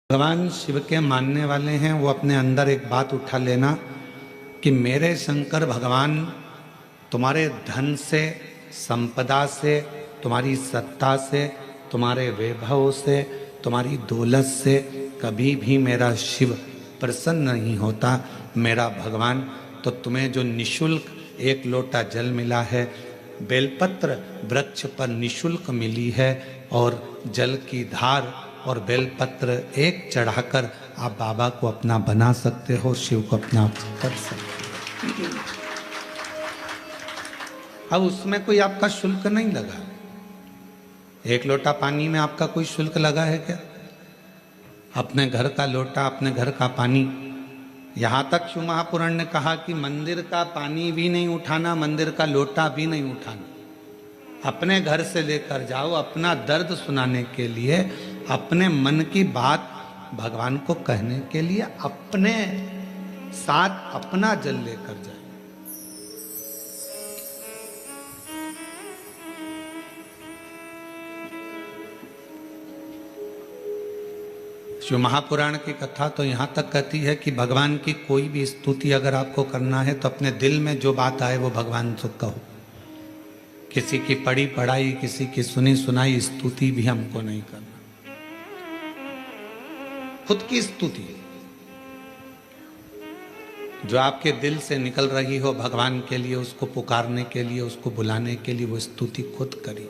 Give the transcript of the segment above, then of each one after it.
भगवान शिव के मानने वाले हैं वो अपने अंदर एक बात उठा लेना कि मेरे शंकर भगवान तुम्हारे धन से, संपदा से, तुम्हारी सत्ता से, तुम्हारे वैभव से, तुम्हारी दौलत से कभी भी मेरा शिव प्रसन्न नहीं होता। मेरा भगवान तो तुम्हें जो निशुल्क एक लोटा जल मिला है, बेलपत्र वृक्ष पर निशुल्क मिली है और जल की धार और बेलपत्र एक चढ़ाकर आप बाबा को अपना बना सकते हो, शिव को अपना कर सकते हो। अब उसमें कोई आपका शुल्क नहीं लगा। एक लोटा पानी में आपका कोई शुल्क लगा है क्या? अपने घर का लोटा, अपने घर का पानी। यहाँ तक शिव महापुराण ने कहा कि मंदिर का पानी भी नहीं उठाना, मंदिर का लोटा भी नहीं उठाना। अपने घर से लेकर जाओ, अपना दर्द सुनाने के लिए, अपने मन की बात भगवान को कहने के लिए अपने साथ अपना जल लेकर जाए। शिव महापुराण की कथा तो यहाँ तक कहती है कि भगवान की कोई भी स्तुति अगर आपको करना है तो अपने दिल में जो बात आए वो भगवान से कहो। किसी की पढ़ी पढ़ाई, किसी की सुनी सुनाई स्तुति भी हमको नहीं करना। खुद की स्तुति जो आपके दिल से निकल रही हो भगवान के लिए, उसको पुकारने के लिए, उसको बुलाने के लिए, वो स्तुति खुद करी।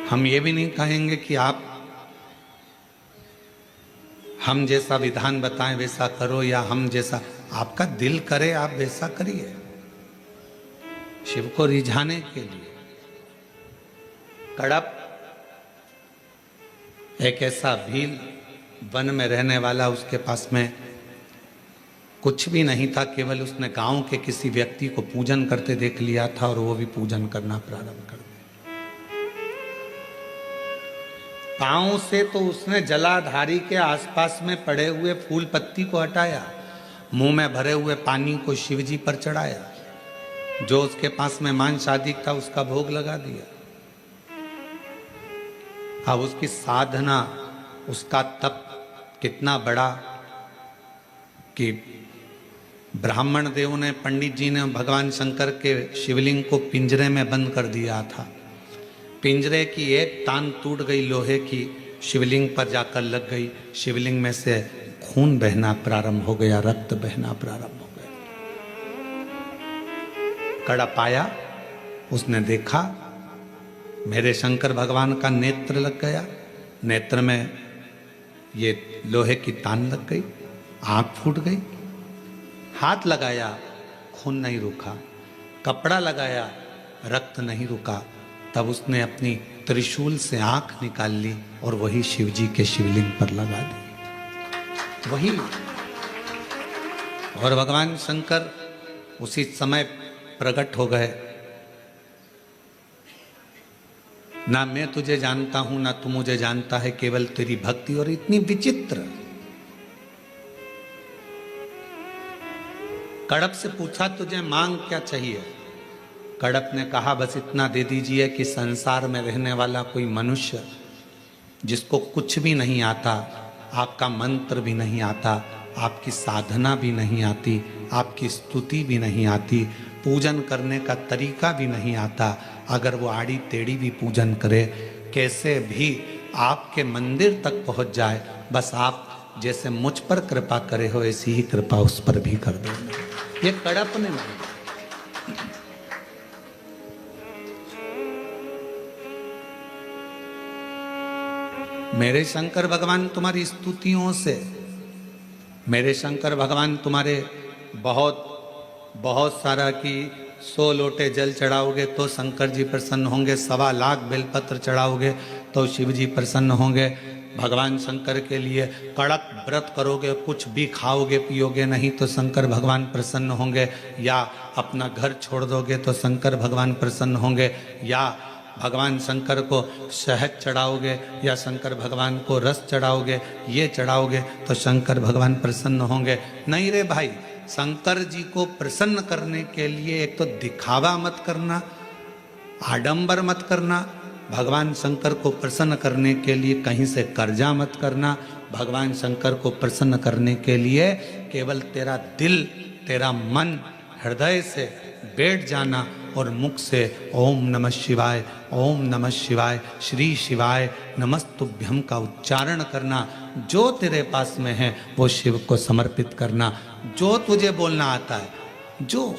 हम ये भी नहीं कहेंगे कि आप हम जैसा विधान बताएं वैसा करो, या हम जैसा आपका दिल करे आप वैसा करिए। शिव को रिझाने के लिए कड़प एक ऐसा भील वन में रहने वाला, उसके पास में कुछ भी नहीं था, केवल उसने गांव के किसी व्यक्ति को पूजन करते देख लिया था और वो भी पूजन करना प्रारंभ कर दिया। पांव से तो उसने जलाधारी के आसपास में पड़े हुए फूल पत्ती को हटाया, मुंह में भरे हुए पानी को शिवजी पर चढ़ाया, जो उसके पास में मांस आदि था उसका भोग लगा दिया। अब उसकी साधना, उसका तप कितना बड़ा कि ब्राह्मण देव ने, पंडित जी ने भगवान शंकर के शिवलिंग को पिंजरे में बंद कर दिया था। पिंजरे की एक तान टूट गई, लोहे की शिवलिंग पर जाकर लग गई। शिवलिंग में से खून बहना प्रारंभ हो गया, रक्त बहना प्रारंभ हो गया। कड़प आया, उसने देखा मेरे शंकर भगवान का नेत्र लग गया, नेत्र में ये लोहे की तान लग गई, आंख फूट गई। हाथ लगाया, खून नहीं रुका, कपड़ा लगाया, रक्त नहीं रुका। तब उसने अपनी त्रिशूल से आंख निकाल ली और वही शिवजी के शिवलिंग पर लगा दी, वही। और भगवान शंकर उसी समय प्रकट हो गए। ना मैं तुझे जानता हूं, ना तू मुझे जानता है, केवल तेरी भक्ति। और इतनी विचित्र। कड़प से पूछा तुझे मांग क्या चाहिए? कड़प ने कहा बस इतना दे दीजिए कि संसार में रहने वाला कोई मनुष्य जिसको कुछ भी नहीं आता, आपका मंत्र भी नहीं आता, आपकी साधना भी नहीं आती, आपकी स्तुति भी नहीं आती, पूजन करने का तरीका भी नहीं आता, अगर वो आड़ी टेढ़ी भी पूजन करे, कैसे भी आपके मंदिर तक पहुंच जाए, बस आप जैसे मुझ पर कृपा करे हो ऐसी ही कृपा उस पर भी कर देना। ये कड़प ने नहीं। मेरे शंकर भगवान तुम्हारी स्तुतियों से, मेरे शंकर भगवान तुम्हारे बहुत सारा कि 100 लोटे जल चढ़ाओगे तो शंकर जी प्रसन्न होंगे, 1.25 लाख बेलपत्र चढ़ाओगे तो शिव जी प्रसन्न होंगे। भगवान शंकर के लिए कड़क व्रत करोगे, कुछ भी खाओगे पियोगे नहीं तो शंकर भगवान प्रसन्न होंगे, या अपना घर छोड़ दोगे तो शंकर भगवान प्रसन्न होंगे, या भगवान शंकर को शहद चढ़ाओगे या शंकर भगवान को रस चढ़ाओगे, ये चढ़ाओगे तो शंकर भगवान प्रसन्न होंगे। नहीं रे भाई, शंकर जी को प्रसन्न करने के लिए एक तो दिखावा मत करना, आडंबर मत करना। भगवान शंकर को प्रसन्न करने के लिए कहीं से कर्जा मत करना। भगवान शंकर को प्रसन्न करने के लिए केवल तेरा दिल, तेरा मन हृदय से बैठ जाना और मुख से ओम नमः शिवाय, ओम नमः शिवाय, श्री शिवाय नमस्तुभ्यम का उच्चारण करना। जो तेरे पास में है वो शिव को समर्पित करना। जो तुझे बोलना आता है, जो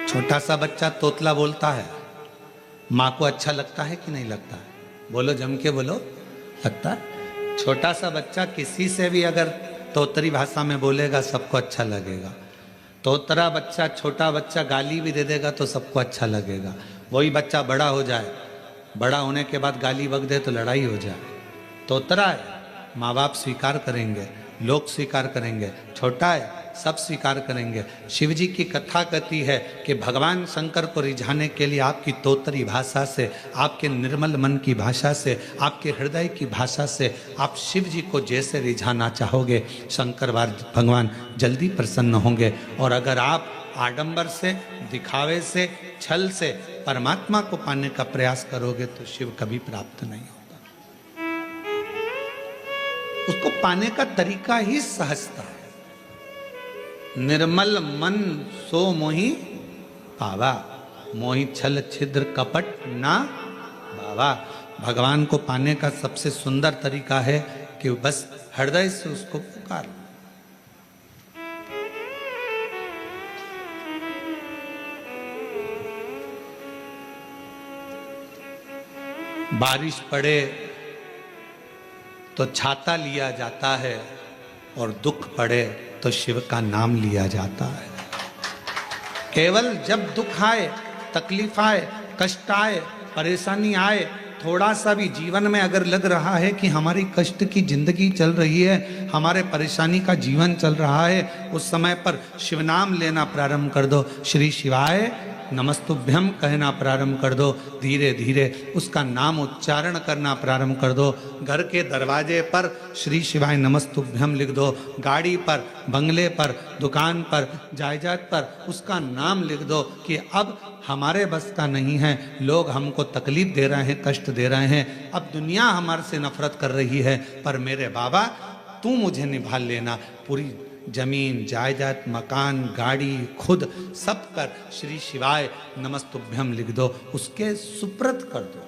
छोटा सा बच्चा तोतला बोलता है, माँ को अच्छा लगता है कि नहीं लगता है? बोलो, जम के बोलो, लगता है। छोटा सा बच्चा किसी से भी अगर तोतरी भाषा में बोलेगा सबको अच्छा लगेगा। तोतरा बच्चा, छोटा बच्चा गाली भी दे देगा तो सबको अच्छा लगेगा। वही बच्चा बड़ा हो जाए, बड़ा होने के बाद गाली बक दे तो लड़ाई हो जाए। तोतरा है, माँ बाप स्वीकार करेंगे, लोग स्वीकार करेंगे। छोटा है, सब स्वीकार करेंगे। शिव जी की कथा कहती है कि भगवान शंकर को रिझाने के लिए आपकी तोतरी भाषा से, आपके निर्मल मन की भाषा से, आपके हृदय की भाषा से आप शिव जी को जैसे रिझाना चाहोगे, शंकर भगवान जल्दी प्रसन्न होंगे। और अगर आप आडंबर से, दिखावे से, छल से परमात्मा को पाने का प्रयास करोगे तो शिव कभी प्राप्त नहीं होगा। उसको पाने का तरीका ही सहजता है। निर्मल मन सो मोहि पावा, मोहि छल छिद्र कपट ना बावा। भगवान को पाने का सबसे सुंदर तरीका है कि बस हृदय से उसको पुकार। बारिश पड़े तो छाता लिया जाता है और दुख पड़े तो शिव का नाम लिया जाता है। केवल जब दुख आए, तकलीफ आए, कष्ट आए, परेशानी आए, थोड़ा सा भी जीवन में अगर लग रहा है कि हमारी कष्ट की जिंदगी चल रही है, हमारे परेशानी का जीवन चल रहा है, उस समय पर शिव नाम लेना प्रारंभ कर दो। श्री शिवाय नमस्तुभ्यम कहना प्रारंभ कर दो। धीरे धीरे उसका नाम उच्चारण करना प्रारंभ कर दो। घर के दरवाजे पर श्री शिवाय नमस्तुभ्यम लिख दो। गाड़ी पर, बंगले पर, दुकान पर, जायदाद पर उसका नाम लिख दो कि अब हमारे बस का नहीं है, लोग हमको तकलीफ दे रहे हैं, कष्ट दे रहे हैं, अब दुनिया हमारे से नफरत कर रही है, पर मेरे बाबा तू मुझे निभा लेना। पूरी जमीन, जायदाद, मकान, गाड़ी, खुद सब कर श्री शिवाय नमस्तुभ्यम लिख दो, उसके सुप्रत कर दो।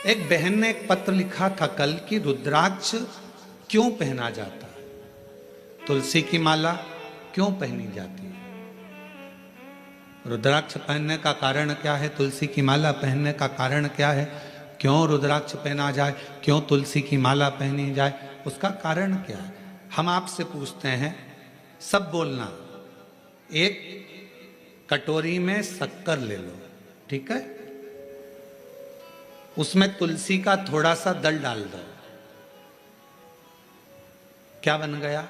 एक बहन ने एक पत्र लिखा था कल कि रुद्राक्ष क्यों पहना जाता है, तुलसी की माला क्यों पहनी जाती है। रुद्राक्ष पहनने का कारण क्या है, तुलसी की माला पहनने का कारण क्या है, क्यों रुद्राक्ष पहना जाए, क्यों तुलसी की माला पहनी जाए, उसका कारण क्या है। हम आपसे पूछते हैं, सब बोलना। एक कटोरी में शक्कर ले लो, ठीक है, उसमें तुलसी का थोड़ा सा दल डाल दो, क्या बन गया?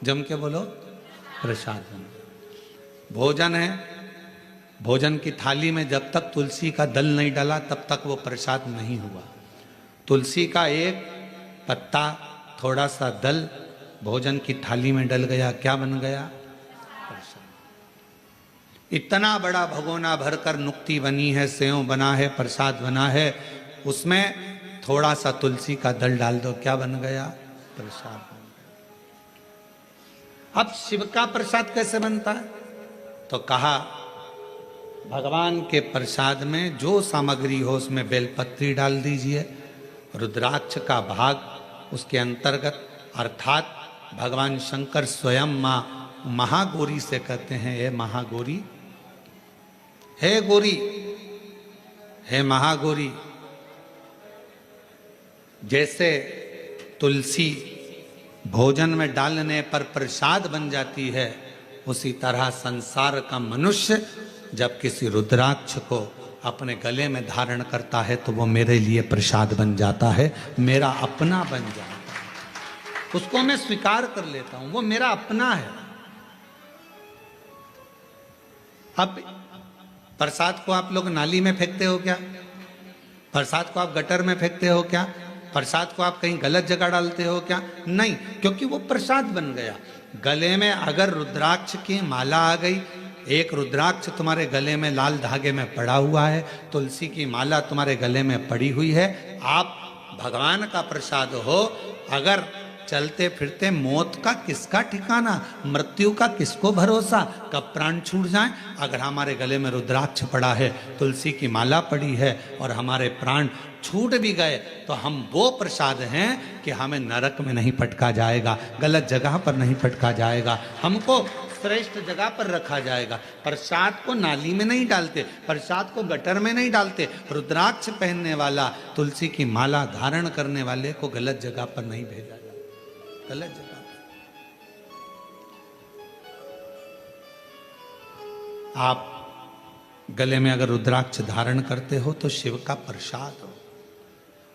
जम के बोलो, प्रसाद बन गया। भोजन है, भोजन की थाली में जब तक तुलसी का दल नहीं डाला तब तक वो प्रसाद नहीं हुआ। तुलसी का एक पत्ता, थोड़ा सा दल भोजन की थाली में डल गया, क्या बन गया? प्रसाद। इतना बड़ा भगोना भरकर नुक्ति बनी है, सेव बना है, प्रसाद बना है, उसमें थोड़ा सा तुलसी का दल डाल दो, क्या बन गया? प्रसाद बन गया। अब शिव का प्रसाद कैसे बनता है? तो कहा भगवान के प्रसाद में जो सामग्री हो उसमें बेलपत्री डाल दीजिए, रुद्राक्ष का भाग उसके अंतर्गत, अर्थात भगवान शंकर स्वयं मां महागौरी से कहते हैं, हे महागौरी, हे गौरी, हे महागौरी। जैसे तुलसी भोजन में डालने पर प्रसाद बन जाती है, उसी तरह संसार का मनुष्य जब किसी रुद्राक्ष को अपने गले में धारण करता है तो वो मेरे लिए प्रसाद बन जाता है, मेरा अपना बन जाता है, उसको मैं स्वीकार कर लेता हूं, वो मेरा अपना है। अब प्रसाद को आप लोग नाली में फेंकते हो क्या? प्रसाद को आप गटर में फेंकते हो क्या? प्रसाद को आप कहीं गलत जगह डालते हो क्या? नहीं, क्योंकि वो प्रसाद बन गया। गले में अगर रुद्राक्ष की माला आ गई, एक रुद्राक्ष तुम्हारे गले में लाल धागे में पड़ा हुआ है, तुलसी की माला तुम्हारे गले में पड़ी हुई है, आप भगवान का प्रसाद हो। अगर चलते फिरते मौत का किसका ठिकाना, मृत्यु का किसको भरोसा, कब प्राण छूट जाए। अगर हमारे गले में रुद्राक्ष पड़ा है, तुलसी की माला पड़ी है और हमारे प्राण छूट भी गए, तो हम वो प्रसाद हैं कि हमें नरक में नहीं पटका जाएगा, गलत जगह पर नहीं पटका जाएगा, हमको श्रेष्ठ जगह पर रखा जाएगा। प्रसाद को नाली में नहीं डालते, प्रसाद को गटर में नहीं डालते। रुद्राक्ष पहनने वाला, तुलसी की माला धारण करने वाले को गलत जगह पर नहीं भेजा जाता, गलत जगह पर। आप गले में अगर रुद्राक्ष धारण करते हो तो शिव का प्रसाद हो।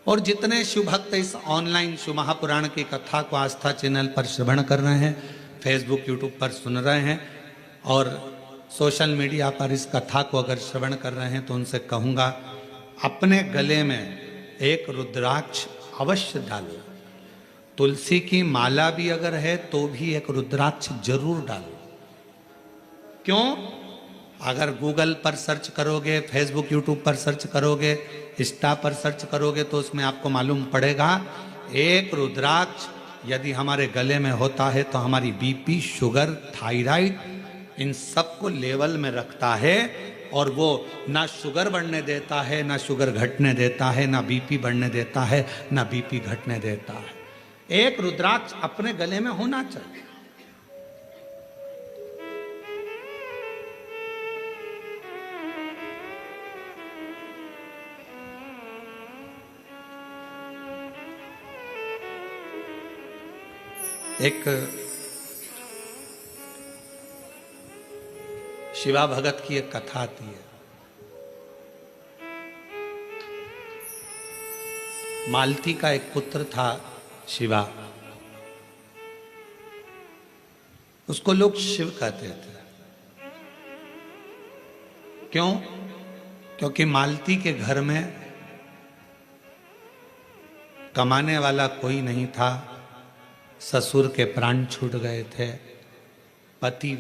और जितने शिव भक्त इस ऑनलाइन शिव महापुराण की कथा को आस्था चैनल पर श्रवण कर रहे हैं, फेसबुक यूट्यूब पर सुन रहे हैं और सोशल मीडिया पर इस कथा को अगर श्रवण कर रहे हैं, तो उनसे कहूँगा अपने गले में एक रुद्राक्ष अवश्य डालो। तुलसी की माला भी अगर है तो भी एक रुद्राक्ष जरूर डालो। क्यों? अगर गूगल पर सर्च करोगे, फेसबुक यूट्यूब पर सर्च करोगे, इंस्टा पर सर्च करोगे, तो उसमें आपको मालूम पड़ेगा एक रुद्राक्ष यदि हमारे गले में होता है तो हमारी बीपी, शुगर, थायराइड, इन सब को लेवल में रखता है। और वो ना शुगर बढ़ने देता है, ना शुगर घटने देता है, ना बीपी बढ़ने देता है, ना बीपी घटने देता है। एक रुद्राक्ष अपने गले में होना चाहिए। एक शिवा भगत की एक कथा आती है। मालती का एक पुत्र था शिवा, उसको लोग शिव कहते थे। क्यों? क्योंकि मालती के घर में कमाने वाला कोई नहीं था, ससुर के प्राण छूट गए थे, पति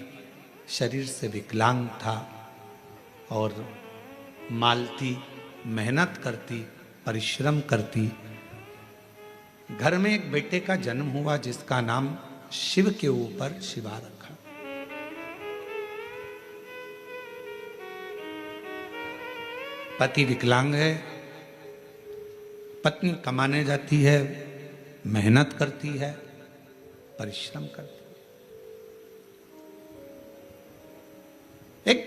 शरीर से विकलांग था और मालती मेहनत करती, परिश्रम करती। घर में एक बेटे का जन्म हुआ जिसका नाम शिव के ऊपर शिवा रखा। पति विकलांग है, पत्नी कमाने जाती है, मेहनत करती है, परिश्रम करती है। एक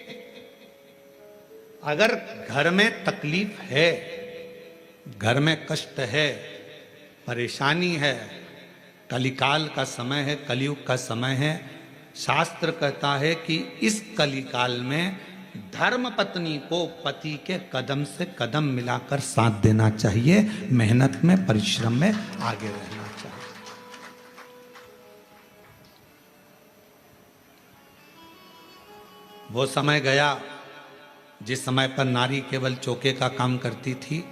अगर घर में तकलीफ है, घर में कष्ट है, परेशानी है, कलिकाल का समय है, कलयुग का समय है, शास्त्र कहता है कि इस कलिकाल में धर्म पत्नी को पति के कदम से कदम मिलाकर साथ देना चाहिए, मेहनत में, परिश्रम में आगे रहना चाहिए। वो समय गया जिस समय पर नारी केवल चौके का काम करती थी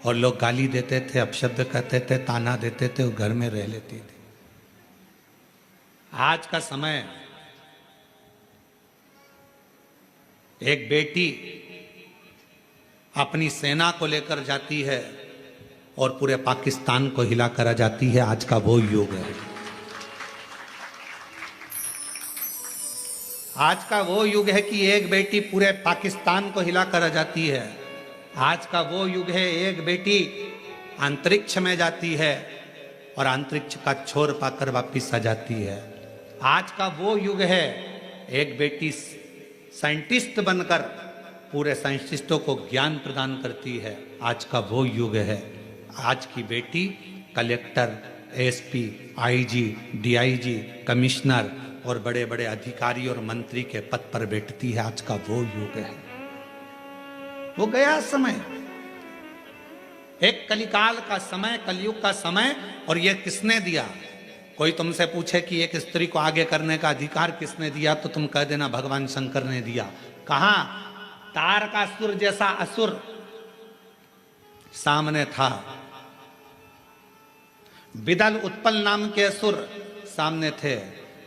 और लोग गाली देते थे, अपशब्द कहते थे, ताना देते थे, वो घर में रह लेती थी। आज का समय एक बेटी अपनी सेना को लेकर जाती है और पूरे पाकिस्तान को हिलाकर आ जाती है। आज का वो युग है, आज का वो युग है कि एक बेटी पूरे पाकिस्तान को हिलाकर आ जाती है। आज का वो युग है एक बेटी अंतरिक्ष में जाती है और अंतरिक्ष का छोर पाकर वापिस आ जाती है। आज का वो युग है एक बेटी साइंटिस्ट बनकर पूरे साइंटिस्टों को ज्ञान प्रदान करती है। आज का वो युग है, आज की बेटी collector, SP, IG, DIG, commissioner और बड़े बड़े अधिकारी और मंत्री के पद पर बैठती है। आज का वो युग है, वो गया समय, एक कलिकाल का समय, कलयुग का समय। और ये किसने दिया? कोई तुमसे पूछे कि एक स्त्री को आगे करने का अधिकार किसने दिया, तो तुम कह देना भगवान शंकर ने दिया। कहां? तारकासुर जैसा असुर सामने था, विदल उत्पल नाम के असुर सामने थे,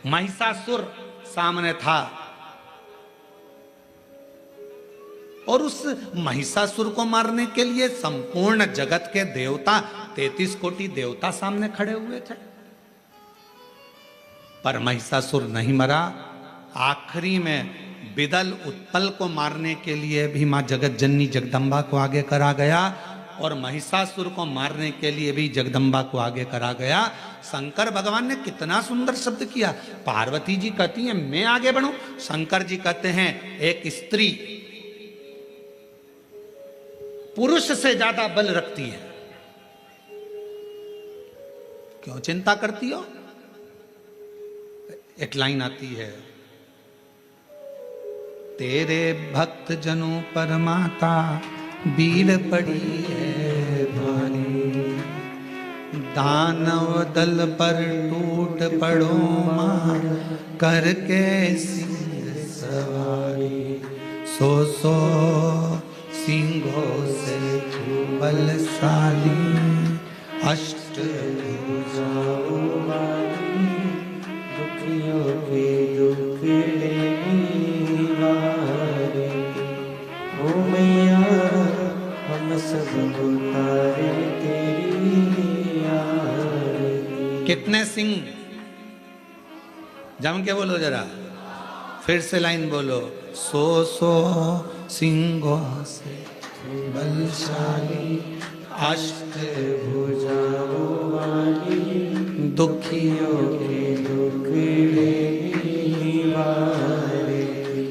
महिषासुर सामने था। और उस महिषासुर को मारने के लिए संपूर्ण जगत के देवता, 33 कोटि देवता सामने खड़े हुए थे, पर महिषासुर नहीं मरा। आखिरी में विदल उत्पल को मारने के लिए भी मां जगत जननी जगदम्बा को आगे करा गया, और महिषासुर को मारने के लिए भी जगदम्बा को आगे करा गया। शंकर भगवान ने कितना सुंदर शब्द किया। पार्वती जी कहती हैं मैं आगे बढ़ूं, शंकर जी कहते हैं एक स्त्री पुरुष से ज्यादा बल रखती है, क्यों चिंता करती हो। एक लाइन आती है, तेरे भक्त जनों पर माता वीर पड़ी है भारी, दानव दल पर टूट पड़ो मां करके सिंह सवारी, सो सिंहों से बलशाली, अष्ट भुजाओं वाली, दुखियों के दुख लेने वाली, ओ मैया हम सब उतारे तेरी आरती। कितने सिंह, जम के बोलो जरा, फिर से लाइन बोलो, सो सिंहों से बलशाली, अष्ट भुजाओं वाली, दुखियों के दुख लेने वाली।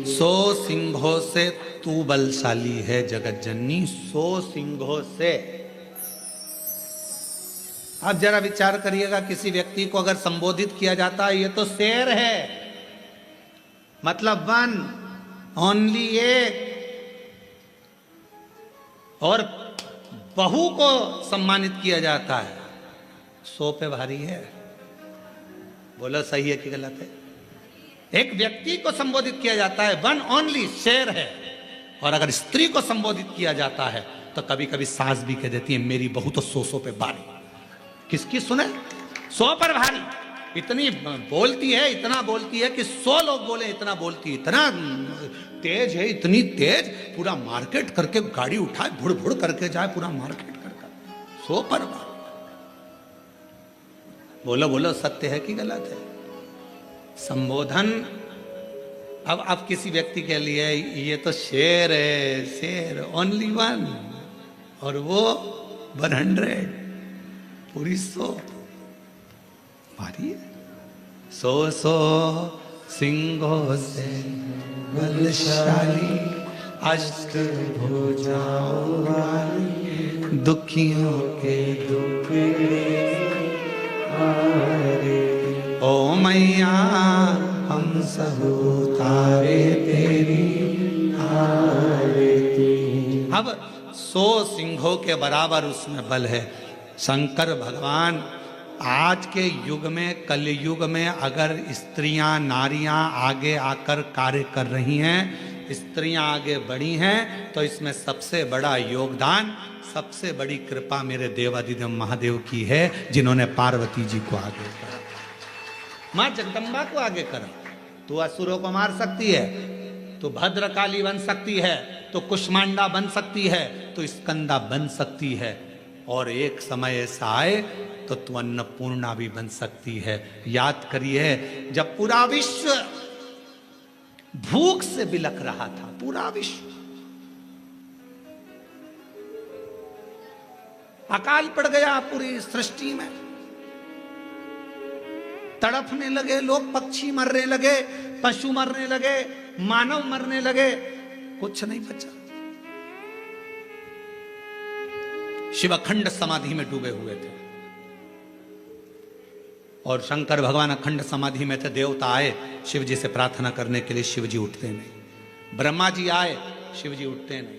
100 सिंहों से तू बलशाली है जगत जननी, 100 सिंहों से। आप जरा विचार करिएगा, किसी व्यक्ति को अगर संबोधित किया जाता है ये तो शेर है, मतलब वन ओनली एक, और बहू को सम्मानित किया जाता है 100 पे भारी है। बोलो सही है कि गलत है। एक व्यक्ति को संबोधित किया जाता है वन ओनली, शेर है, और अगर स्त्री को संबोधित किया जाता है तो कभी कभी सास भी कह देती है मेरी बहू तो 100 पे भारी। किसकी सुने, 100 पर भारी। इतनी बोलती है, इतना बोलती है कि 100 लोग बोले इतना बोलती है, इतना तेज है, इतनी तेज, पूरा मार्केट करके गाड़ी उठाए भुड़ भुड़ करके जाए, पूरा मार्केट करके 100 पर भारी। बोलो बोलो सत्य है कि गलत है। संबोधन, अब किसी व्यक्ति के लिए ये तो शेर है, शेर ओनली वन, और वो 100, पूरी 100 भारी है। 100 सिंहों से बलशाली, अष्ट भुजाओं वाली, दुखियों के दुख हारे, ओ मैया हम सब उतारे तेरी आरती। अब 100 सिंहों के बराबर उसमें बल है। शंकर भगवान आज के युग में, कलयुग में अगर स्त्रियां नारियां आगे आकर कार्य कर रही हैं, स्त्रियां आगे बढ़ी हैं, तो इसमें सबसे बड़ा योगदान, सबसे बड़ी कृपा मेरे देवादिदेव महादेव की है, जिन्होंने पार्वती जी को आगे करा, मां जगदम्बा को आगे करा। तू असुरों को मार सकती है, तो भद्रकाली बन सकती है, तो कुष्मांडा बन सकती है, तो स्कंदा बन सकती है, और एक समय ऐसा आए तो तू अन्नपूर्णा भी बन सकती है। याद करिए, जब पूरा विश्व भूख से बिलख रहा था, पूरा विश्व, अकाल पड़ गया पूरी सृष्टि में, तड़पने लगे लोग, पक्षी मरने लगे, पशु मरने लगे, मानव मरने लगे, कुछ नहीं बचा। शिव अखंड समाधि में डूबे हुए थे, और शंकर भगवान अखंड समाधि में थे। देवता आए शिव जी से प्रार्थना करने के लिए, शिव जी उठते नहीं। ब्रह्मा जी आए, शिव जी उठते नहीं।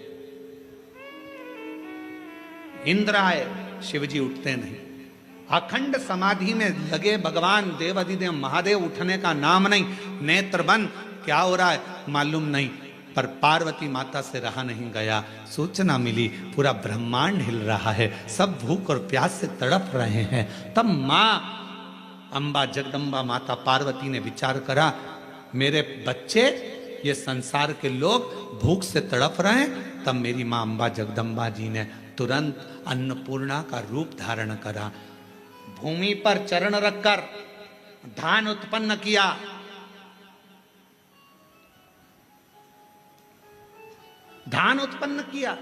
इंद्र आए, शिव जी उठते नहीं। अखंड समाधि में लगे भगवान देवादिदेव महादेव, उठने का नाम नहीं। नेत्र बंद, क्या हो रहा है मालूम नहीं। पर पार्वती माता से रहा नहीं गया। सूचना मिली पूरा ब्रह्मांड हिल रहा है, सब भूख और प्यास से तड़प रहे हैं। तब माँ अम्बा जगदम्बा माता पार्वती ने विचार करा, मेरे बच्चे ये संसार के लोग भूख से तड़प रहे हैं। तब मेरी माँ अम्बा जगदम्बा जी ने तुरंत अन्नपूर्णा का रूप धारण करा, भूमि पर चरण रखकर धान उत्पन्न किया। धान उत्पन्न किया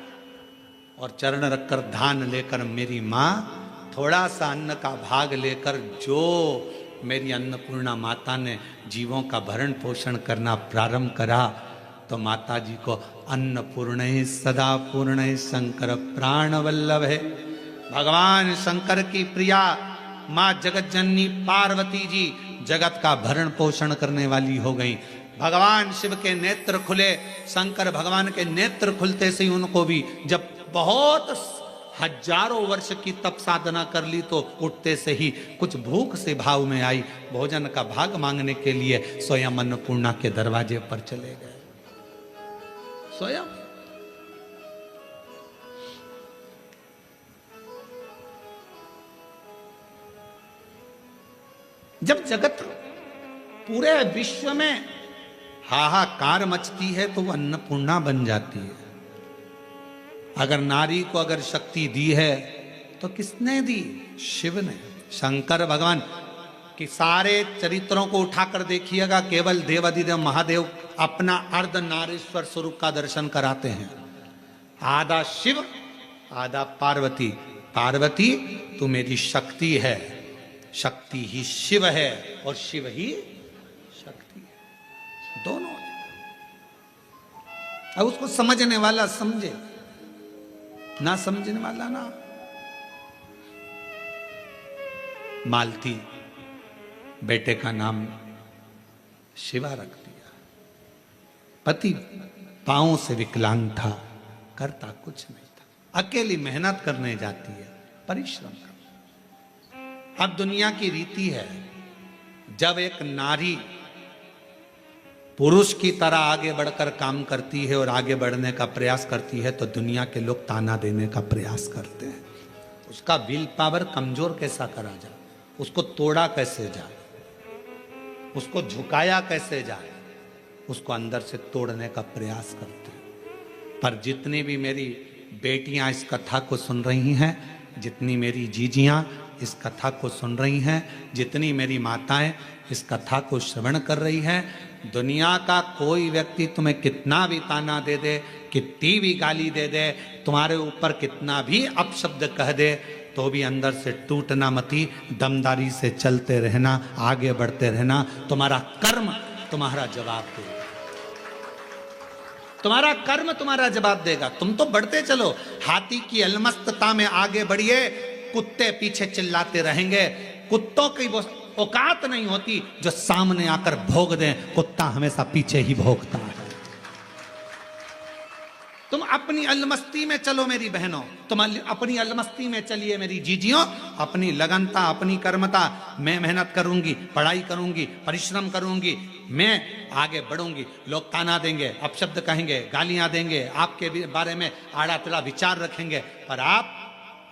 और चरण रखकर धान लेकर मेरी माँ थोड़ा सा अन्न का भाग लेकर, जो मेरी अन्नपूर्णा माता ने जीवों का भरण पोषण करना प्रारंभ करा, तो माता जी को अन्नपूर्ण सदा पूर्ण शंकर प्राण वल्लभ है। भगवान शंकर की प्रिया माँ जगत जननी पार्वती जी जगत का भरण पोषण करने वाली हो गई। भगवान शिव के नेत्र खुले, शंकर भगवान के नेत्र खुलते से ही उनको भी, जब बहुत हजारों वर्ष की तप साधना कर ली तो उठते से ही कुछ भूख से भाव में आई, भोजन का भाग मांगने के लिए स्वयं अन्नपूर्णा के दरवाजे पर चले गए। स्वयं जब जगत पूरे विश्व में हाहाकार मचती है तो वो अन्नपूर्णा बन जाती है। अगर नारी को अगर शक्ति दी है तो किसने दी? शिव ने। शंकर भगवान कि सारे चरित्रों को उठाकर देखिएगा, केवल देवाधिदेव महादेव अपना अर्ध नारीश्वर स्वरूप का दर्शन कराते हैं। आधा शिव आधा पार्वती। पार्वती तू मेरी शक्ति है, शक्ति ही शिव है और शिव ही शक्ति है, दोनों है। अब उसको समझने वाला समझे, ना समझने वाला ना। मालती बेटे का नाम शिवा रख दिया। पति पांव से विकलांग था, करता कुछ नहीं था, अकेली मेहनत करने जाती है, परिश्रम कर। अब दुनिया की रीति है, जब एक नारी पुरुष की तरह आगे बढ़कर काम करती है और आगे बढ़ने का प्रयास करती है तो दुनिया के लोग ताना देने का प्रयास करते हैं। उसका विल पावर कमजोर कैसा करा जाए, उसको तोड़ा कैसे जाए, उसको झुकाया कैसे जाए, उसको अंदर से तोड़ने का प्रयास करते हैं। पर जितनी भी मेरी बेटियां इस कथा को सुन रही हैं, जितनी मेरी जीजियां इस कथा को सुन रही हैं, जितनी मेरी माताएं इस कथा को श्रवण कर रही हैं, दुनिया का कोई व्यक्ति तुम्हें कितना भी ताना दे दे, कितनी भी गाली दे दे, तुम्हारे ऊपर कितना भी अपशब्द कह दे, तो भी अंदर से टूटना मती, दमदारी से चलते रहना, आगे बढ़ते रहना। तुम्हारा कर्म तुम्हारा जवाब देगा, तुम्हारा कर्म तुम्हारा जवाब देगा। तुम तो बढ़ते चलो, हाथी की अलमस्तता में आगे बढ़िए, कुत्ते पीछे चिल्लाते रहेंगे। कुत्तों की वो औकात नहीं होती जो सामने आकर भोग दें, कुत्ता हमेशा पीछे ही भोगता है। तुम अपनी अलमस्ती में चलो मेरी बहनों, तुम अपनी अलमस्ती में चलिए मेरी जीजियों, अपनी लगनता, अपनी कर्मता। मैं मेहनत करूंगी, पढ़ाई करूंगी, परिश्रम करूंगी, मैं आगे बढ़ूंगी। लोग ताना देंगे, अपशब्द कहेंगे, गालियां देंगे, आपके बारे में आड़ा तिड़ा विचार रखेंगे, पर आप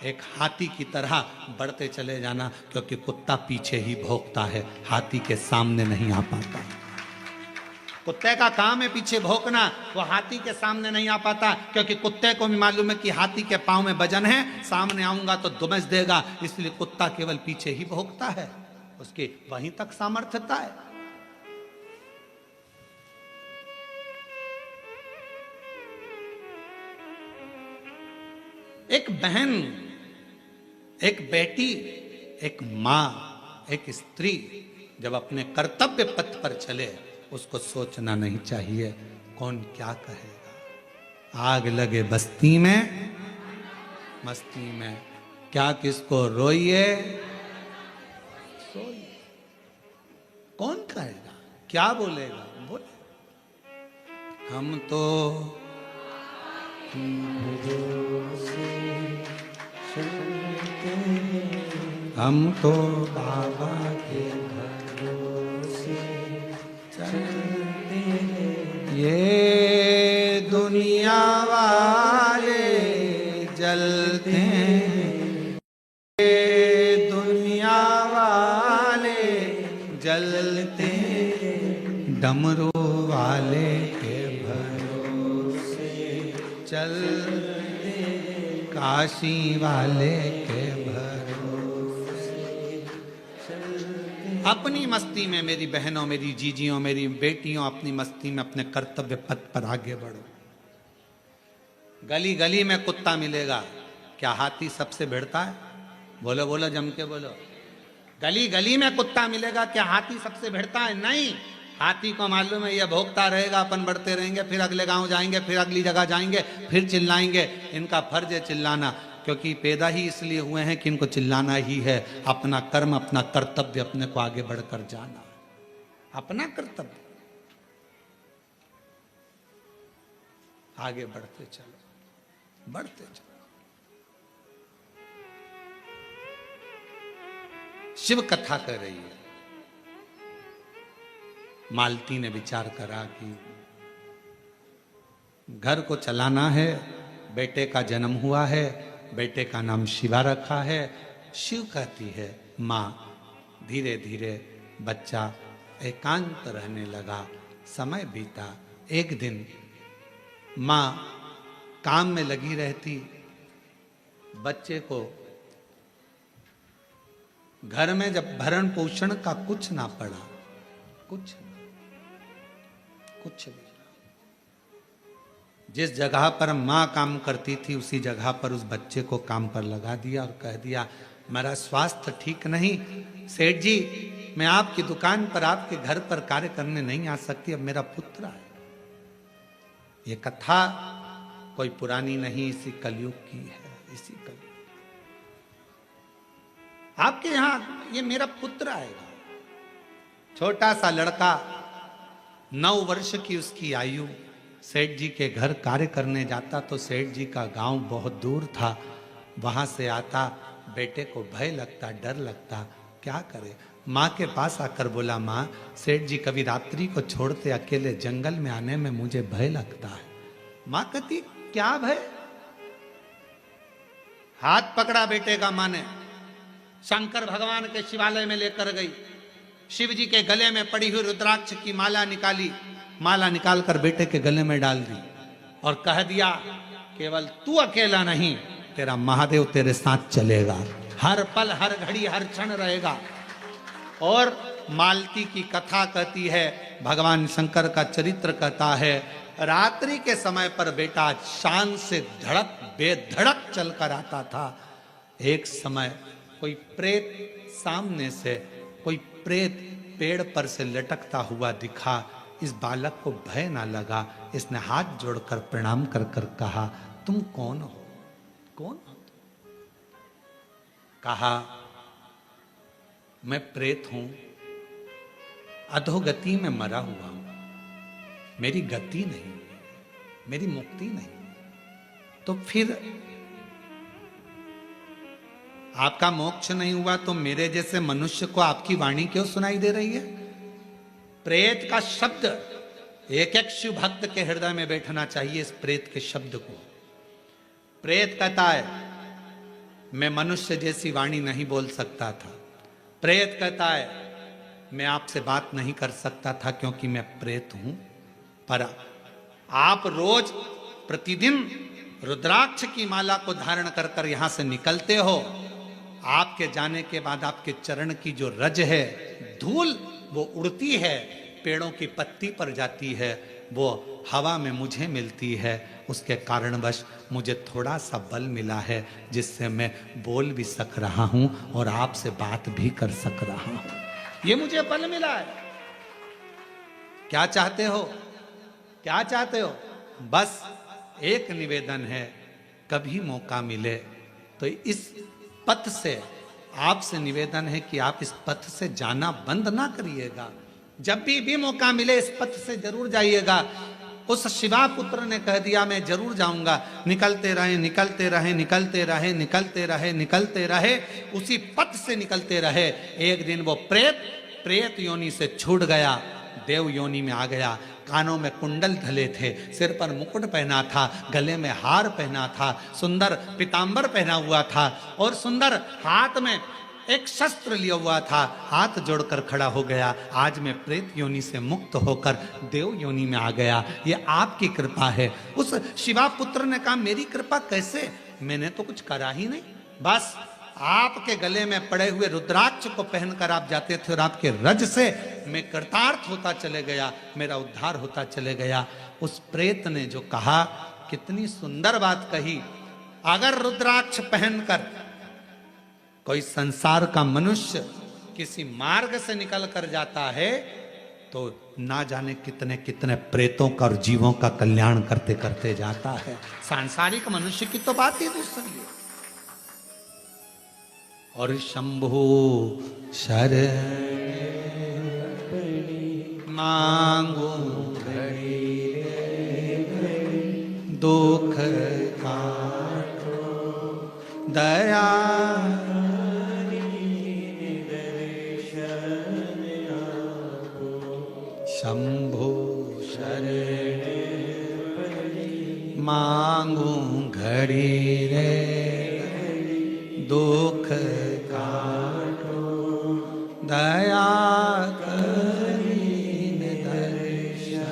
एक हाथी की तरह बढ़ते चले जाना, क्योंकि कुत्ता पीछे ही भौंकता है, हाथी के सामने नहीं आ पाता। कुत्ते का काम है पीछे भौंकना, वो हाथी के सामने नहीं आ पाता, क्योंकि कुत्ते को भी मालूम है कि हाथी के पांव में वजन है, सामने आऊंगा तो दुमस देगा, इसलिए कुत्ता केवल पीछे ही भौंकता है, उसकी वहीं तक सामर्थ्यता है। एक बहन, एक बेटी, एक मां, एक स्त्री जब अपने कर्तव्य पथ पर चले, उसको सोचना नहीं चाहिए कौन क्या कहेगा। आग लगे बस्ती में, मस्ती में, क्या किसको रोइए सोइए, कौन कहेगा, क्या बोलेगा, बोले। हम तो बाबा के घरों से चलते, ये चलते दुनिया वाले जलते डमरू वाले के भरोसे चलते काशी वाले के भरोसे अपनी मस्ती में मेरी बहनों, मेरी जीजियों, मेरी बेटियों, अपनी मस्ती में अपने कर्तव्य पथ पर आगे बढ़ो। गली गली में कुत्ता मिलेगा, क्या हाथी सबसे भिड़ता है? बोलो बोलो, जम के बोलो। गली गली में कुत्ता मिलेगा, क्या हाथी सबसे भिड़ता है? नहीं। हाथी को मालूम है ये भोगता रहेगा, अपन बढ़ते रहेंगे, फिर अगले गांव जाएंगे, फिर अगली जगह जाएंगे, फिर चिल्लाएंगे। इनका फर्ज है चिल्लाना, क्योंकि पैदा ही इसलिए हुए हैं कि इनको चिल्लाना ही है। अपना कर्म, अपना कर्तव्य, अपने को आगे बढ़कर जाना, अपना कर्तव्य, आगे बढ़ते चलो, बढ़ते चलो। शिव कथा कर रही है। मालती ने विचार करा कि घर को चलाना है, बेटे का जन्म हुआ है, बेटे का नाम शिवा रखा है। शिव कहती है माँ। धीरे धीरे बच्चा एकांत रहने लगा, समय बीता। एक दिन माँ काम में लगी रहती, बच्चे को घर में जब भरण पोषण का कुछ ना पड़ा, कुछ भी, जिस जगह पर माँ काम करती थी उसी जगह पर उस बच्चे को काम पर लगा दिया और कह दिया मेरा स्वास्थ्य ठीक नहीं, सेठ जी मैं आपकी दुकान पर, आपके घर पर कार्य करने नहीं आ सकती, अब मेरा पुत्र है। ये कथा कोई पुरानी नहीं, इसी कलयुग की है, इसी कलयुग। आपके यहां ये मेरा पुत्र आएगा। छोटा सा लड़का, 9 वर्ष की उसकी आयु, सेठ जी के घर कार्य करने जाता तो सेठ जी का गांव बहुत दूर था। वहां से आता, बेटे को भय लगता, डर लगता, क्या करे। माँ के पास आकर बोला माँ, सेठ जी कभी रात्रि को छोड़ते अकेले जंगल में आने में मुझे भय लगता है। माँ कहती क्या भय? हाथ पकड़ा बेटे का माँ ने, शंकर भगवान के शिवालय में लेकर गई। शिव जी के गले में पड़ी हुई रुद्राक्ष की माला निकाली, माला निकालकर बेटे के गले में डाल दी और कह दिया केवल तू अकेला नहीं, तेरा महादेव तेरे साथ चलेगा, हर पल हर घड़ी हर क्षण रहेगा। और मालती की कथा कहती है, भगवान शंकर का चरित्र कहता है, रात्रि के समय पर बेटा शान से धड़क बेधड़क चलकर आता था। एक समय कोई प्रेत सामने से, कोई प्रेत पेड़ पर से लटकता हुआ दिखा। इस बालक को भय ना लगा, इसने हाथ जोड़कर प्रणाम कर कर कहा तुम कौन हो? कौन हो? कहा मैं प्रेत हूं, अधोगति में मरा हुआ हूं, मेरी गति नहीं, मेरी मुक्ति नहीं। तो फिर आपका मोक्ष नहीं हुआ तो मेरे जैसे मनुष्य को आपकी वाणी क्यों सुनाई दे रही है? प्रेत का शब्द एक एक शिव भक्त के हृदय में बैठना चाहिए। इस प्रेत के शब्द को, प्रेत कहता है मैं मनुष्य जैसी वाणी नहीं बोल सकता था। प्रेत कहता है मैं आपसे बात नहीं कर सकता था क्योंकि मैं प्रेत हूं, पर आप रोज प्रतिदिन रुद्राक्ष की माला को धारण कर कर यहां से निकलते हो। आपके जाने के बाद आपके चरण की जो रज है, धूल, वो उड़ती है, पेड़ों की पत्ती पर जाती है, वो हवा में मुझे मिलती है। उसके कारणवश मुझे थोड़ा सा बल मिला है जिससे मैं बोल भी सक रहा हूं और आपसे बात भी कर सक रहा हूं। ये मुझे बल मिला है। क्या चाहते हो? क्या चाहते हो? बस एक निवेदन है, कभी मौका मिले तो इस पथ से आपसे निवेदन है कि आप इस पथ से जाना बंद ना करिएगा। जब भी मौका मिले इस पथ से जरूर जाइएगा। उस शिवा पुत्र ने कह दिया मैं जरूर जाऊंगा। निकलते रहे, निकलते रहे, निकलते रहे, निकलते रहे, निकलते रहे, उसी पथ से निकलते रहे। एक दिन वो प्रेत योनि से छूट गया देव योनि में आ गया। कानों में कुंडल धले थे, सिर पर मुकुट पहना था, गले में हार पहना था, सुंदर पीतांबर पहना हुआ था और सुंदर हाथ में एक शस्त्र लिया हुआ था। हाथ जोड़कर खड़ा हो गया, आज मैं प्रेत योनि से मुक्त होकर देव योनि में आ गया, ये आपकी कृपा है। उस शिवा पुत्र ने कहा मेरी कृपा कैसे, मैंने तो कुछ करा ही नहीं, बस आपके गले में पड़े हुए रुद्राक्ष को पहनकर आप जाते थे और आपके रज से मैं कृतार्थ होता चले गया, मेरा उद्धार होता चले गया। उस प्रेत ने जो कहा, कितनी सुंदर बात कही, अगर रुद्राक्ष पहनकर कोई संसार का मनुष्य किसी मार्ग से निकल कर जाता है तो ना जाने कितने कितने प्रेतों का और जीवों का कल्याण करते करते जाता है। सांसारिक मनुष्य की तो बात ही दूसरी है। और शंभु शरण मांगू दुख काटो दया शंभु शरण मांगू घड़ी रे दुख काटो दया करीने दर्शन।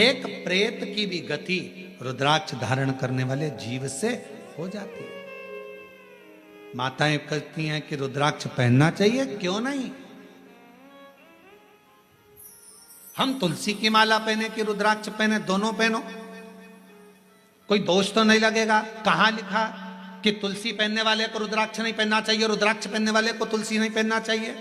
एक प्रेत की भी गति रुद्राक्ष धारण करने वाले जीव से हो जाती है। माताएं कहती हैं कि रुद्राक्ष पहनना चाहिए, क्यों नहीं। हम तुलसी की माला पहने कि रुद्राक्ष पहने, दोनों पहनो, कोई दोष तो नहीं लगेगा। कहां लिखा कि तुलसी पहनने वाले को रुद्राक्ष नहीं पहनना चाहिए, रुद्राक्ष पहनने वाले को तुलसी नहीं पहनना चाहिए।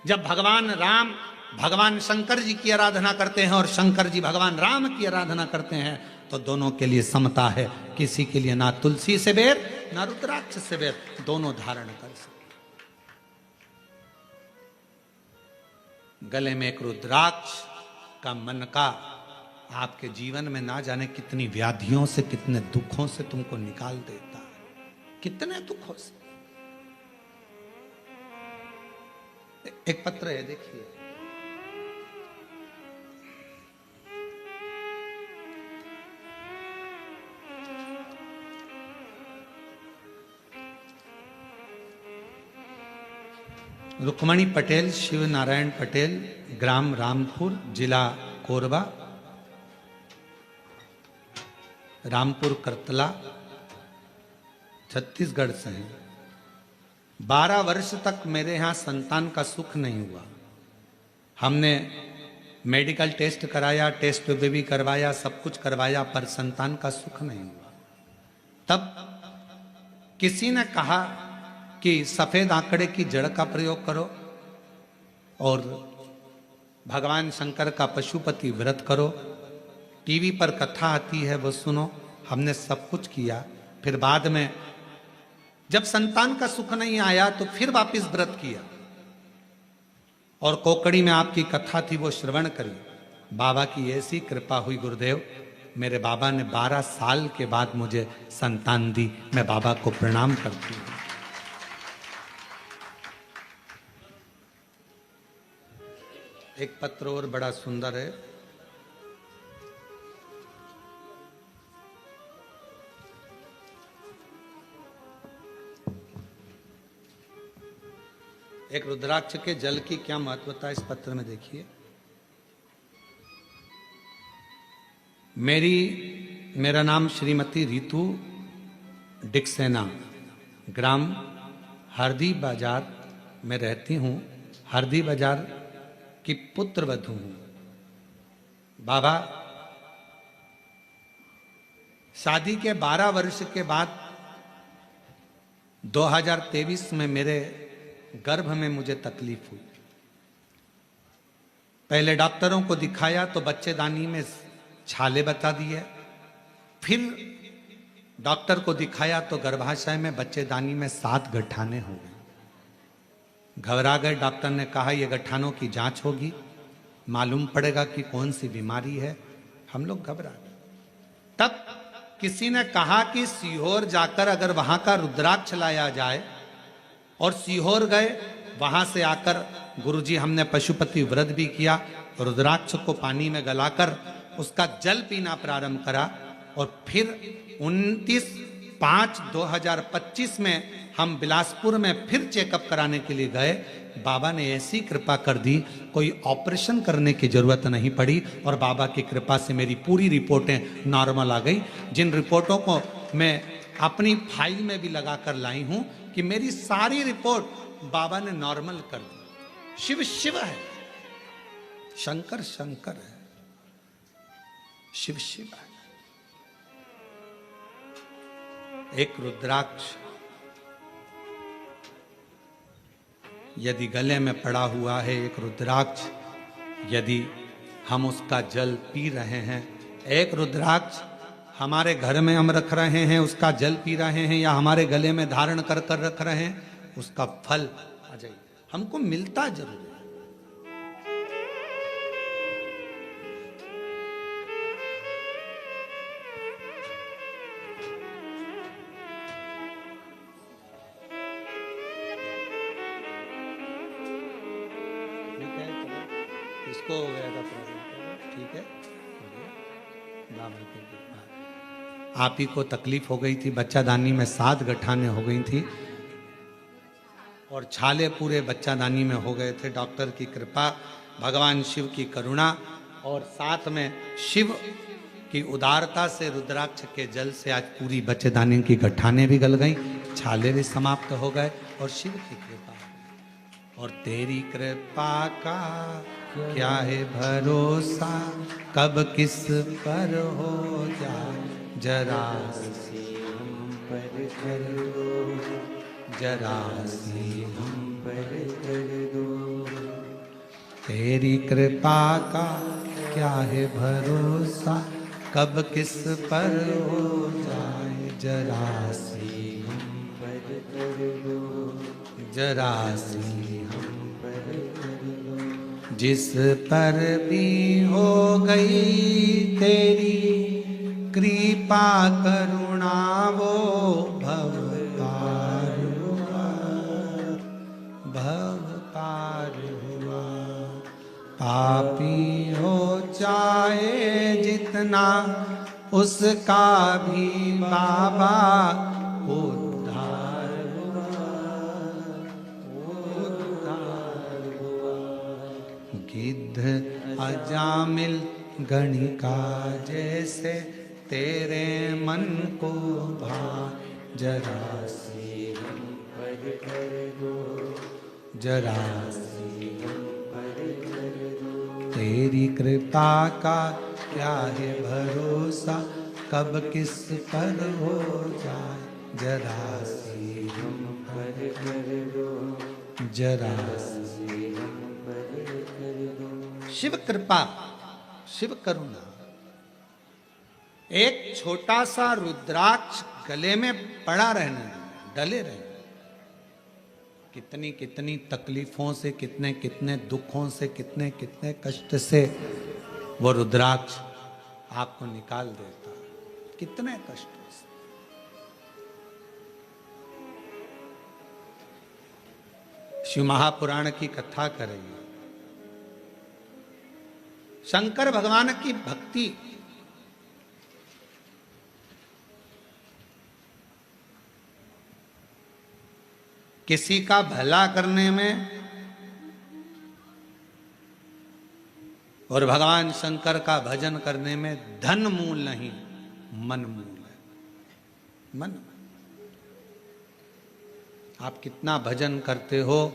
जब भगवान राम भगवान शंकर जी की आराधना करते हैं और शंकर जी भगवान राम की आराधना करते हैं तो दोनों के लिए समता है, किसी के लिए ना तुलसी से बैर ना रुद्राक्ष से बैर, दोनों धारण कर सकते। गले में एक रुद्राक्ष का मन का आपके जीवन में ना जाने कितनी व्याधियों से, कितने दुखों से तुमको निकाल देता है, कितने दुखों से। एक पत्र है, देखिए, रुक्मणी पटेल, शिव नारायण पटेल, ग्राम रामपुर, जिला कोरबा, रामपुर करतला, छत्तीसगढ़ से हैं। 12 वर्ष तक मेरे यहाँ संतान का सुख नहीं हुआ। हमने मेडिकल टेस्ट कराया, टेस्ट बेबी करवाया, सब कुछ करवाया, पर संतान का सुख नहीं हुआ। तब किसी ने कहा कि सफेद आंकड़े की जड़ का प्रयोग करो और भगवान शंकर का पशुपति व्रत करो, टीवी पर कथा आती है वो सुनो। हमने सब कुछ किया, फिर बाद में जब संतान का सुख नहीं आया तो फिर वापस व्रत किया और कोकड़ी में आपकी कथा थी वो श्रवण करी। बाबा की ऐसी कृपा हुई गुरुदेव, मेरे बाबा ने 12 साल के बाद मुझे संतान दी। मैं बाबा को प्रणाम करती हूँ। एक पत्र और बड़ा सुंदर है, एक रुद्राक्ष के जल की क्या महत्वता है इस पत्र में देखिए। मेरा नाम श्रीमती रितु डिक्सेना, ग्राम हरदी बाजार में रहती हूँ। हरदी बाजार की पुत्र वधू हूँ। बाबा, शादी के 12 वर्ष के बाद 2023 में मेरे गर्भ में मुझे तकलीफ हुई। पहले डॉक्टरों को दिखाया तो बच्चेदानी में छाले बता दिए, फिर डॉक्टर को दिखाया तो गर्भाशय में बच्चेदानी में 7 गठाने हो गए। घबरा गए। डॉक्टर ने कहा ये गठानों की जांच होगी, मालूम पड़ेगा कि कौन सी बीमारी है। हम लोग घबरा गए। तब किसी ने कहा कि सीहोर जाकर अगर वहां का रुद्राक्ष लाया जाए, और सीहोर गए, वहां से आकर गुरुजी हमने पशुपति व्रत भी किया, रुद्राक्ष को पानी में गलाकर उसका जल पीना प्रारंभ करा। और फिर 29/5/2025 में हम बिलासपुर में फिर चेकअप कराने के लिए गए। बाबा ने ऐसी कृपा कर दी, कोई ऑपरेशन करने की जरूरत नहीं पड़ी और बाबा की कृपा से मेरी पूरी रिपोर्टें नॉर्मल आ गई, जिन रिपोर्टों को मैं अपनी फाइल में भी लगा कर लाई हूं कि मेरी सारी रिपोर्ट बाबा ने नॉर्मल कर दी। शिव शिव है, शंकर शंकर है, शिव शिव है। एक रुद्राक्ष यदि गले में पड़ा हुआ है, एक रुद्राक्ष यदि हम उसका जल पी रहे हैं, एक रुद्राक्ष हमारे घर में हम रख रहे हैं, उसका जल पी रहे हैं, या हमारे गले में धारण कर कर रख रहे हैं, उसका फल आ जाए हमको मिलता जरूर है। इसको हो गया था प्रॉब्लम, ठीक है, आप ही को तकलीफ हो गई थी, बच्चादानी में 7 गठाने हो गई थी और छाले पूरे बच्चादानी में हो गए थे। डॉक्टर की कृपा, भगवान शिव की करुणा और साथ में शिव की उदारता से रुद्राक्ष के जल से आज पूरी बच्चेदानी की गठाने भी गल गई, छाले भी समाप्त हो गए और शिव की कृपा। और तेरी कृपा का क्या है भरोसा, कब किस पर हो जाए, जरा सी हम पर कर दो, जरा सी हम पर कर दो। तेरी कृपा का क्या है भरोसा, कब किस पर हो जाए, जरा सी हम पर कर दो, जरा सी हम पर कर दो। जिस पर भी हो गई तेरी कृपा करुणा, वो भव पार हुआ, भव पार हुआ। पापी हो चाहे जितना, उसका भी बाबा उद्धार हुआ, उद्धार हुआ। गिद्ध अजामिल गणिका जैसे तेरे मन को भा, जरा सी हम पर कर दो, जरा सी हम पर कर दो। तेरी कृपा का क्या है भरोसा, कब किस पर हो जाए, जरा सी हम पर कर दो, जरा सी हम पर कर दो। शिव कृपा, शिव करुणा। एक छोटा सा रुद्राक्ष गले में पड़ा रहने, डले रहने, कितनी कितनी तकलीफों से, कितने कितने दुखों से, कितने कितने कष्ट से वो रुद्राक्ष आपको निकाल देता, कितने कष्टों से। शिव महापुराण की कथा करेंगे। शंकर भगवान की भक्ति किसी का भला करने में और भगवान शंकर का भजन करने में धन मूल नहीं, मन मूल है। मन, आप कितना भजन करते हो,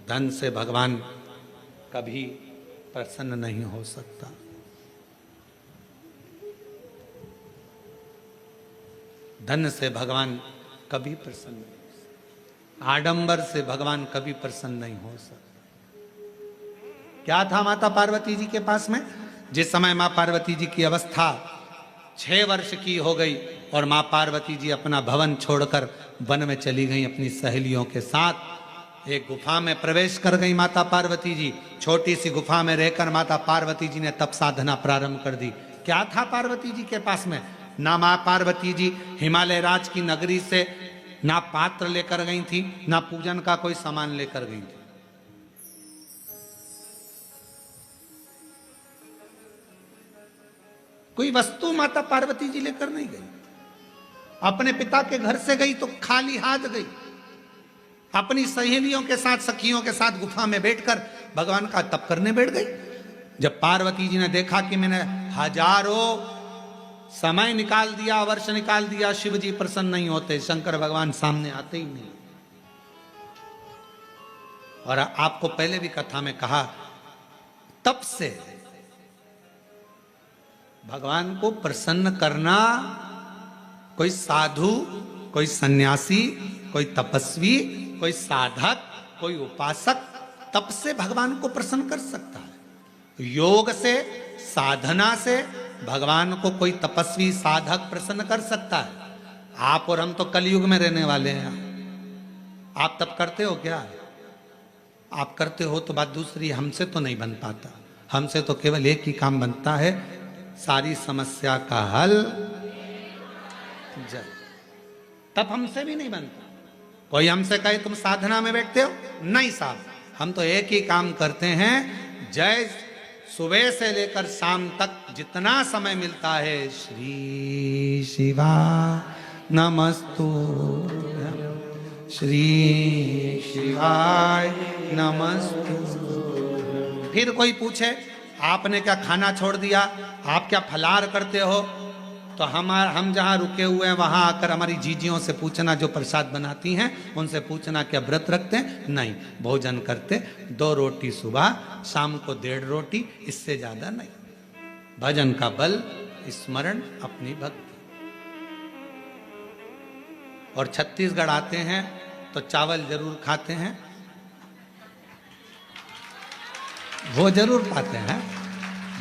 धन से भगवान कभी प्रसन्न नहीं हो सकता। धन से भगवान कभी प्रसन्न नहीं, आडंबर से भगवान कभी प्रसन्न नहीं हो सकता। क्या था माता पार्वती जी के पास में? जिस समय मां पार्वती जी की अवस्था 6 वर्ष की हो गई और मां पार्वती जी अपना भवन छोड़कर वन में चली गई अपनी सहेलियों के साथ, एक गुफा में प्रवेश कर गई माता पार्वती जी। छोटी सी गुफा में रहकर माता पार्वती जी ने तप साधना प्रारंभ कर दी। क्या था पार्वती जी के पास में? ना मां पार्वती जी हिमालय राज की नगरी से ना पात्र लेकर गई थी, ना पूजन का कोई सामान लेकर गई थी। कोई वस्तु माता पार्वती जी लेकर नहीं गई। अपने पिता के घर से गई तो खाली हाथ गई। अपनी सहेलियों के साथ, सखियों के साथ गुफा में बैठकर भगवान का तप करने बैठ गई। जब पार्वती जी ने देखा कि मैंने हजारों समय निकाल दिया, वर्ष निकाल दिया, शिव जी प्रसन्न नहीं होते, शंकर भगवान सामने आते ही नहीं। और आपको पहले भी कथा में कहा, तप से भगवान को प्रसन्न करना कोई साधु, कोई सन्यासी, कोई तपस्वी, कोई साधक, कोई उपासक तप से भगवान को प्रसन्न कर सकता है। योग से, साधना से भगवान को कोई तपस्वी साधक प्रसन्न कर सकता है। आप और हम तो कलयुग में रहने वाले हैं। आप तप करते हो क्या? आप करते हो तो बात दूसरी, हमसे तो नहीं बन पाता। हमसे तो केवल एक ही काम बनता है, सारी समस्या का हल जल। तब हमसे भी नहीं बनता। कोई हमसे कहे तुम साधना में बैठते हो, नहीं साहब, हम तो एक ही काम करते हैं। जय सुबह से लेकर शाम तक जितना समय मिलता है, श्री शिवा नमस्तु, श्री शिवाय नमस्तु। फिर कोई पूछे आपने क्या खाना छोड़ दिया, आप क्या फलाहार करते हो, तो हम जहाँ रुके हुए हैं वहाँ आकर हमारी जीजियों से पूछना, जो प्रसाद बनाती हैं उनसे पूछना क्या व्रत रखते हैं? नहीं, भोजन करते, 2 रोटी सुबह, शाम को 1.5 रोटी, इससे ज्यादा नहीं। भजन का बल, स्मरण, अपनी भक्ति। और छत्तीसगढ़ आते हैं तो चावल जरूर खाते हैं, वो जरूर पाते हैं।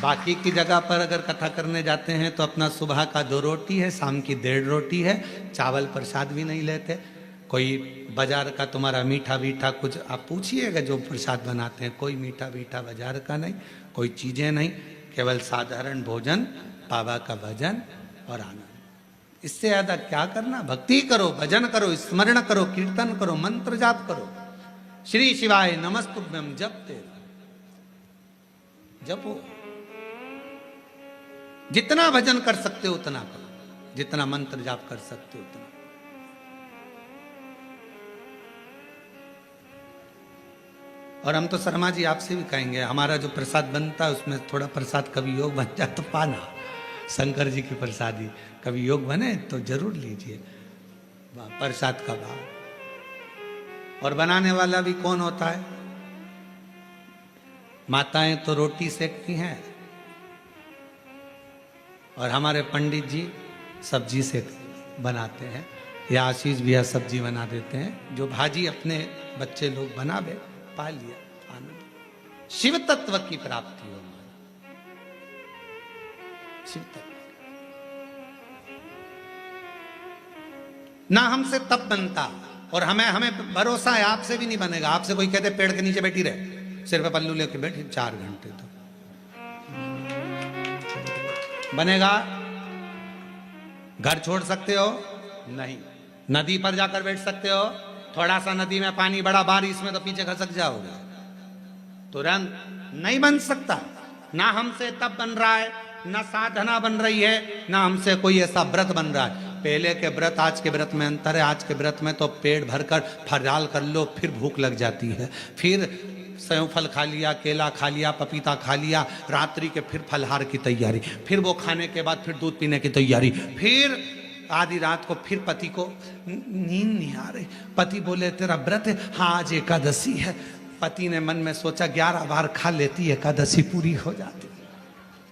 बाकी की जगह पर अगर कथा करने जाते हैं तो अपना सुबह का 2 रोटी है, शाम की 1.5 रोटी है, चावल प्रसाद भी नहीं लेते। कोई बाजार का तुम्हारा मीठा मीठा कुछ आप पूछिएगा, जो प्रसाद बनाते हैं, कोई मीठा मीठा बाजार का नहीं, कोई चीजें नहीं, केवल साधारण भोजन, बाबा का भजन और आनंद। इससे ज्यादा क्या करना? भक्ति करो, भजन करो, स्मरण करो, कीर्तन करो, मंत्र जाप करो, श्री शिवाय नमस्तुभ्यम जपते जपो। जितना भजन कर सकते हो उतना करो, जितना मंत्र जाप कर सकते हो उतना। और हम तो शर्मा जी आपसे भी कहेंगे, हमारा जो प्रसाद बनता है उसमें थोड़ा प्रसाद कभी योग बन जाए तो पाना। शंकर जी की प्रसादी कभी योग बने तो जरूर लीजिए प्रसाद का भाव। और बनाने वाला भी कौन होता है? माताएं तो रोटी सेकती हैं और हमारे पंडित जी सब्जी से बनाते हैं, या आशीष भैया सब्जी बना देते हैं। जो भाजी अपने बच्चे लोग बनावे, पा लिया आनंद। शिव तत्व की प्राप्ति हो, शिव तत्व। ना हमसे तप बनता, और हमें भरोसा है आपसे भी नहीं बनेगा। आपसे कोई कहते पेड़ के नीचे बैठी रहे, सिर पे पल्लू लेके बैठी 4 घंटे, तो बनेगा? घर छोड़ सकते हो? नहीं। नदी पर जाकर बैठ सकते हो? थोड़ा सा नदी में पानी, बड़ा बारिश में तो पीछे खसक जाओगे, तुरंत नहीं बन सकता। ना हमसे तप बन रहा है, ना साधना बन रही है, ना हमसे कोई ऐसा व्रत बन रहा है। पहले के व्रत आज के व्रत में अंतर है। आज के व्रत में तो पेट भरकर फराल कर लो, फिर भूख लग जाती है, फिर सेव फल खा लिया, केला खा लिया, पपीता खा लिया, रात्रि के फिर फलहार की तैयारी, फिर वो खाने के बाद फिर दूध पीने की तैयारी, फिर आधी रात को फिर पति को नींद नहीं आ रही, पति बोले तेरा व्रत है, हाँ आज एकादशी है। पति ने मन में सोचा 11 बार खा लेती, एकादशी पूरी हो जाती,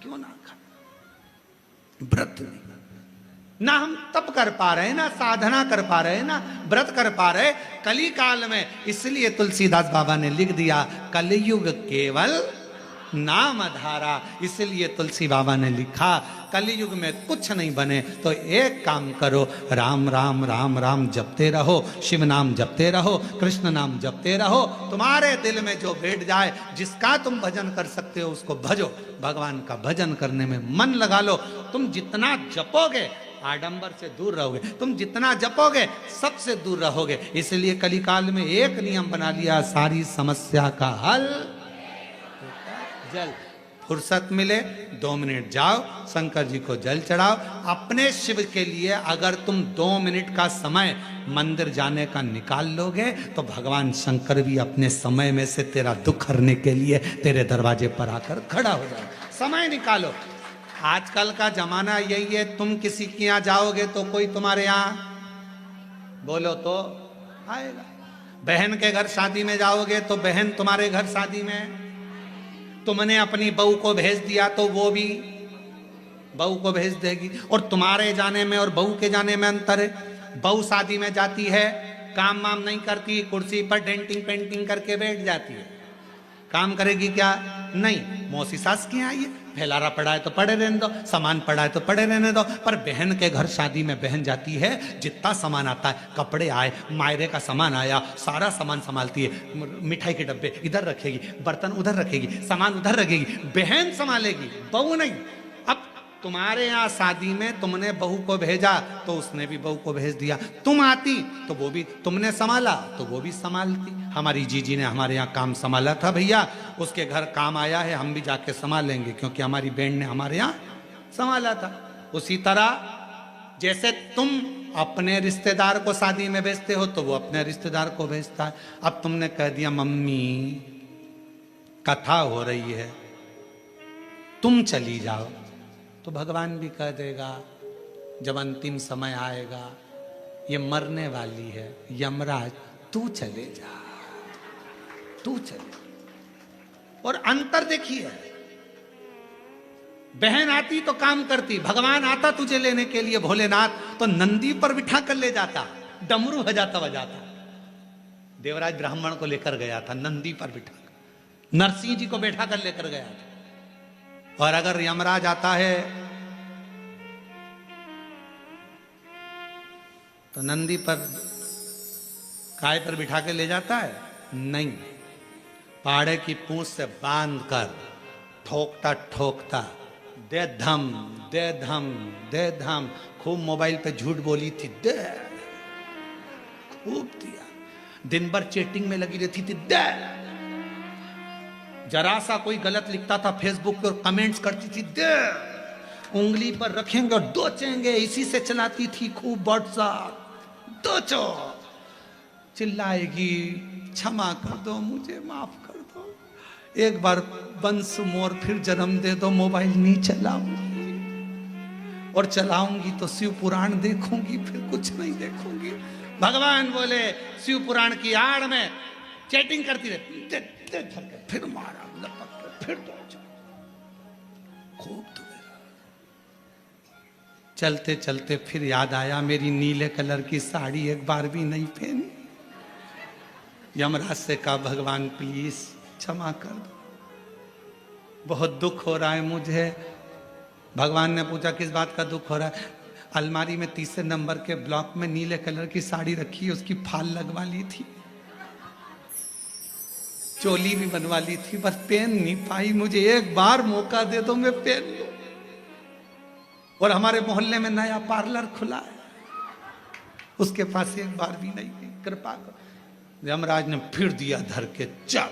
क्यों ना खा। व्रत नहीं, ना हम तप कर पा रहे, ना साधना कर पा रहे, ना व्रत कर पा रहे कली काल में। इसलिए तुलसीदास बाबा ने लिख दिया, कलयुग केवल नाम धारा। इसलिए तुलसी बाबा ने लिखा, कलयुग में कुछ नहीं बने तो एक काम करो, राम राम राम राम जपते रहो, शिव नाम जपते रहो, कृष्ण नाम जपते रहो। तुम्हारे दिल में जो बैठ जाए, जिसका तुम भजन कर सकते हो उसको भजो। भगवान का भजन करने में मन लगा लो। तुम जितना जपोगे आडंबर से दूर रहोगे, तुम जितना जपोगे सबसे दूर रहोगे। इसलिए कलिकाल में एक नियम बना लिया, सारी समस्या का हल जल। फुर्सत मिले 2 मिनट जाओ, शंकर जी को जल चढ़ाओ। अपने शिव के लिए अगर तुम 2 मिनट का समय मंदिर जाने का निकाल लोगे तो भगवान शंकर भी अपने समय में से तेरा दुख हरने के लिए तेरे दरवाजे पर आकर खड़ा हो जाए। समय निकालो। आजकल का जमाना यही है, तुम किसी के यहाँ जाओगे तो कोई तुम्हारे यहाँ बोलो तो आएगा। बहन के घर शादी में जाओगे तो बहन तुम्हारे घर शादी में, तुमने अपनी बहू को भेज दिया तो वो भी बहू को भेज देगी। और तुम्हारे जाने में और बहू के जाने में अंतर है। बहू शादी में जाती है, काम वाम नहीं करती, कुर्सी पर डेंटिंग पेंटिंग करके बैठ जाती है। काम करेगी क्या? नहीं। मौसी सास की आई है, फैलारा पड़ा है तो पड़े रहने दो, सामान पड़ा है तो पड़े रहने दो। पर बहन के घर शादी में बहन जाती है, जितना सामान आता है, कपड़े आए, मायरे का सामान आया, सारा सामान संभालती है। मिठाई के डब्बे इधर रखेगी, बर्तन उधर रखेगी, सामान उधर रखेगी, बहन संभालेगी, बहू नहीं। अब तुम्हारे यहाँ शादी में तुमने बहू को भेजा तो उसने भी बहू को भेज दिया। तुम आती तो वो भी, तुमने संभाला तो वो भी संभालती। हमारी जीजी ने हमारे यहाँ काम संभाला था भैया, उसके घर काम आया है, हम भी जाके संभालेंगे क्योंकि हमारी बहन ने हमारे यहाँ संभाला था। उसी तरह जैसे तुम अपने रिश्तेदार को शादी में भेजते हो तो वो अपने रिश्तेदार को भेजता है। अब तुमने कह दिया मम्मी कथा हो रही है, तुम चली जाओ, तो भगवान भी कह देगा जब अंतिम समय आएगा, ये मरने वाली है, यमराज तू चले जा, तू चले। और अंतर देखिए, बहन आती तो काम करती, भगवान आता तुझे लेने के लिए भोलेनाथ तो नंदी पर बिठा कर ले जाता, डमरू बजाता बजाता। देवराज ब्राह्मण को लेकर गया था नंदी पर बिठा कर, नरसिंह जी को बैठा कर लेकर गया था। और अगर यमराज आता है तो नंदी पर काय पर बिठा के ले जाता है? नहीं, पाड़े की पूंछ से बांध कर ठोकता ठोकता, दे धम दे धम दे धम। खूब मोबाइल पे झूठ बोली थी, दे, खूब दिया। दिन भर चैटिंग में लगी रहती थी, दे। जरा सा कोई गलत लिखता था फेसबुक पे और कमेंट्स करती थी, दे। उंगली पर रखेंगे और दोचेंगे, इसी से चलाती थी खूब व्हाट्सएप, दोचो। चिल्लाएगी, क्षमा कर दो, मुझे माफ कर दो, एक बार वंश मोर फिर जन्म दे दो, मोबाइल नहीं चलाऊंगी, और चलाऊंगी तो शिव पुराण देखूंगी, फिर कुछ नहीं देखूंगी। भगवान बोले शिव पुराण की आड़ में चैटिंग करती रहती, दे, दे धर के, फिर मारा लपक के, फिर दो, खूब दुबेरा। चलते चलते फिर याद आया, मेरी नीले कलर की साड़ी एक बार भी नहीं पहनी। यमराज से कहा, भगवान प्लीज क्षमा कर दो, बहुत दुख हो रहा है मुझे। भगवान ने पूछा, किस बात का दुख हो रहा है? अलमारी में 3 नंबर के ब्लॉक में नीले कलर की साड़ी रखी है, उसकी फाल लगवा ली थी, चोली भी बनवा ली थी, बस पहन नहीं पाई। मुझे एक बार मौका दे दो, मैं पहन लूं। और हमारे मोहल्ले में नया पार्लर खुला है, उसके पास एक बार भी नहीं थी, कृपा करो। यमराज ने फिर दिया धर के, चल।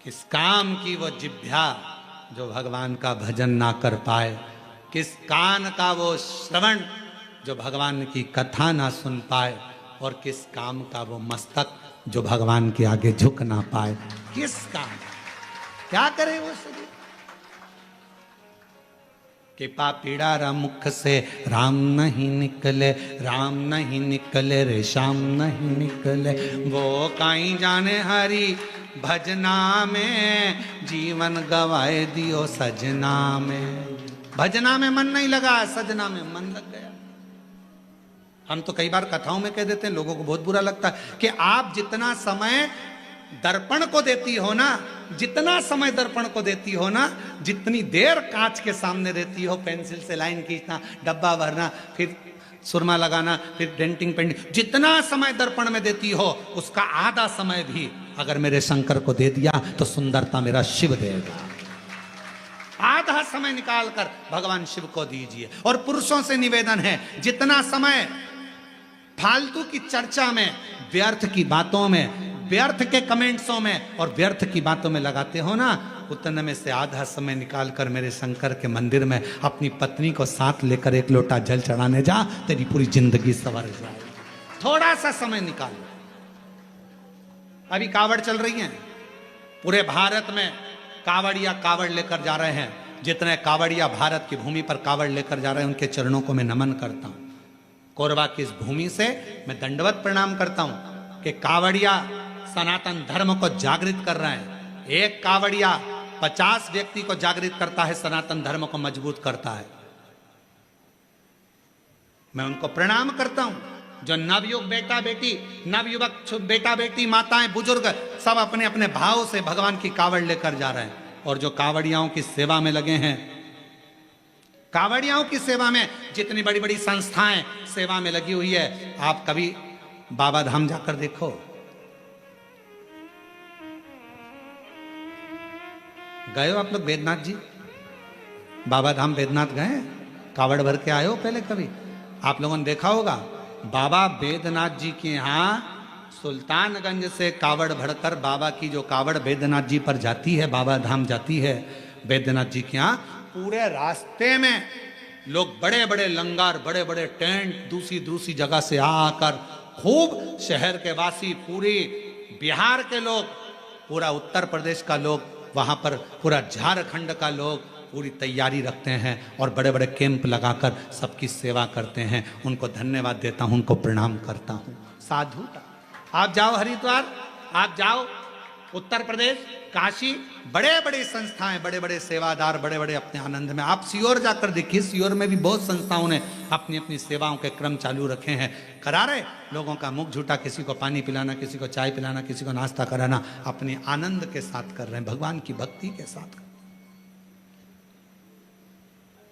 किस काम की वो जिह्वा जो भगवान का भजन ना कर पाए, किस कान का वो श्रवण जो भगवान की कथा ना सुन पाए, और किस काम का वो मस्तक जो भगवान के आगे झुक ना पाए। किस काम, क्या करे वो शरीर? कि पापीड़ा मुख से राम नहीं निकले, राम नहीं निकले रे श्याम नहीं निकले। वो काई जाने हरि भजना में, जीवन गवाए दियो सजना में। भजना में मन नहीं लगा, सजना में मन लग गया। हम तो कई बार कथाओं में कह देते हैं, लोगों को बहुत बुरा लगता है कि आप जितना समय दर्पण को देती हो ना, जितना समय दर्पण को देती हो ना, जितनी देर कांच के सामने रहती हो, पेंसिल से लाइन खींचना, डब्बा भरना, फिर सुरमा लगाना, फिर डेंटिंग पेंटिंग, जितना समय दर्पण में देती हो उसका आधा समय भी अगर मेरे शंकर को दे दिया तो सुंदरता मेरा शिव देगा। आधा समय निकालकर भगवान शिव को दीजिए। और पुरुषों से निवेदन है, जितना समय फालतू की चर्चा में, व्यर्थ की बातों में, व्यर्थ के कमेंट्सों में और व्यर्थ की बातों में लगाते हो ना, उतने में से आधा समय निकाल कर मेरे शंकर के मंदिर में अपनी पत्नी को साथ लेकर एक लोटा जल चढ़ाने जा, तेरी पूरी जिंदगी संवर जाए। थोड़ा सा समय निकाल। अभी कावड़ चल रही है, पूरे भारत में कावड़िया कावड़ लेकर जा रहे हैं। जितने कावड़िया भारत की भूमि पर कावड़ लेकर जा रहे हैं, उनके चरणों को मैं नमन करता हूं। कोरबा की इस भूमि से मैं दंडवत प्रणाम करता हूं कि कावड़िया सनातन धर्म को जागृत कर रहे हैं। एक कावड़िया 50 व्यक्ति को जागृत करता है, सनातन धर्म को मजबूत करता है। मैं उनको प्रणाम करता हूं। जो नवयुग बेटा बेटी, नवयुवक बेटा बेटी, माताएं बुजुर्ग सब अपने अपने भाव से भगवान की कावड़ लेकर जा रहे हैं। और जो कावड़ियाओं की सेवा में लगे हैं, कावड़ियाओं की सेवा में जितनी बड़ी बड़ी संस्थाएं सेवा में लगी हुई है, आप कभी बाबा धाम जाकर देखो। गए हो आप लोग बैद्यनाथ जी? बाबा धाम बैद्यनाथ गए? कावड़ भर के आए हो पहले कभी? आप लोगों ने देखा होगा बाबा बैद्यनाथ जी के यहाँ सुल्तानगंज से कावड़ भरकर बाबा की जो कावड़ बैद्यनाथ जी पर जाती है, बाबा धाम जाती है बैद्यनाथ जी के यहाँ, पूरे रास्ते में लोग बड़े बड़े लंगर, बड़े बड़े टेंट दूसरी दूसरी जगह से आकर खूब शहर के वासी, पूरी बिहार के लोग, पूरा उत्तर प्रदेश का लोग, वहां पर पूरा झारखंड का लोग पूरी तैयारी रखते हैं और बड़े बड़े कैंप लगाकर सबकी सेवा करते हैं। उनको धन्यवाद देता हूं, उनको प्रणाम करता हूं। साधुता। आप जाओ हरिद्वार, आप जाओ उत्तर प्रदेश, काशी, बड़े बड़े संस्थाएं, बड़े बड़े सेवादार, बड़े बड़े अपने आनंद में। आप सीहोर जाकर देखिए, सीहोर में भी बहुत संस्थाओं ने अपनी अपनी सेवाओं के क्रम चालू रखे हैं। करा रहे लोगों का मुख झूठा, किसी को पानी पिलाना, किसी को चाय पिलाना, किसी को नाश्ता कराना, अपने आनंद के साथ कर रहे हैं, भगवान की भक्ति के साथ।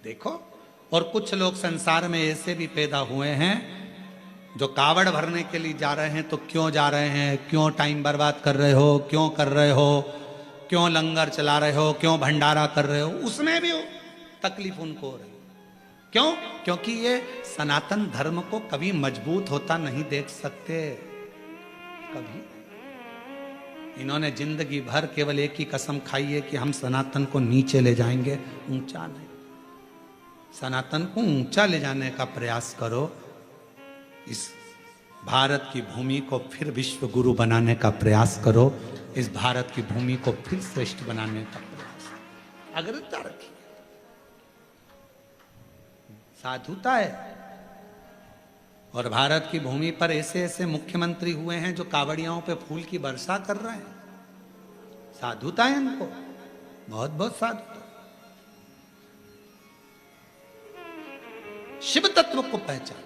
देखो, और कुछ लोग संसार में ऐसे भी पैदा हुए हैं जो कावड़ भरने के लिए जा रहे हैं। तो क्यों जा रहे हैं? क्यों टाइम बर्बाद कर रहे हो? क्यों कर रहे हो? क्यों लंगर चला रहे हो? क्यों भंडारा कर रहे हो? उसमें भी तकलीफ उनको हो रही। क्यों? क्योंकि ये सनातन धर्म को कभी मजबूत होता नहीं देख सकते। कभी इन्होंने जिंदगी भर केवल एक ही कसम खाई है कि हम सनातन को नीचे ले जाएंगे, ऊंचा नहीं। सनातन को ऊंचा ले जाने का प्रयास करो। इस भारत की भूमि को फिर विश्व गुरु बनाने का प्रयास करो। इस भारत की भूमि को फिर श्रेष्ठ बनाने का प्रयास, अग्रता रखिए। साधुता है। और भारत की भूमि पर ऐसे ऐसे मुख्यमंत्री हुए हैं जो कावड़ियाओं पे फूल की वर्षा कर रहे हैं। साधुता है इनको, बहुत बहुत साधुता। शिव तत्व को पहचान।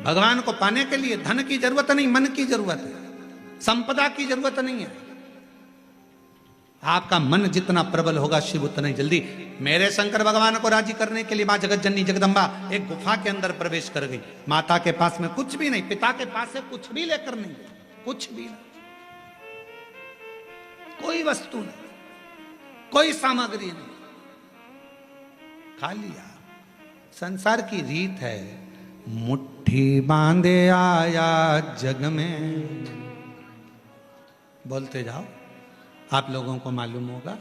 भगवान को पाने के लिए धन की जरूरत नहीं, मन की जरूरत है, संपदा की जरूरत नहीं है। आपका मन जितना प्रबल होगा, शिव उतना ही जल्दी। मेरे शंकर भगवान को राजी करने के लिए मां जगत जननी जगदम्बा एक गुफा के अंदर प्रवेश कर गई। माता के पास में कुछ भी नहीं, पिता के पास से कुछ भी लेकर नहीं, कुछ भी नहीं, कोई वस्तु नहीं, कोई सामग्री नहीं, खा लिया। संसार की रीत है, मुट्ठी बांधे आया जग में। बोलते जाओ, आप लोगों को मालूम होगा।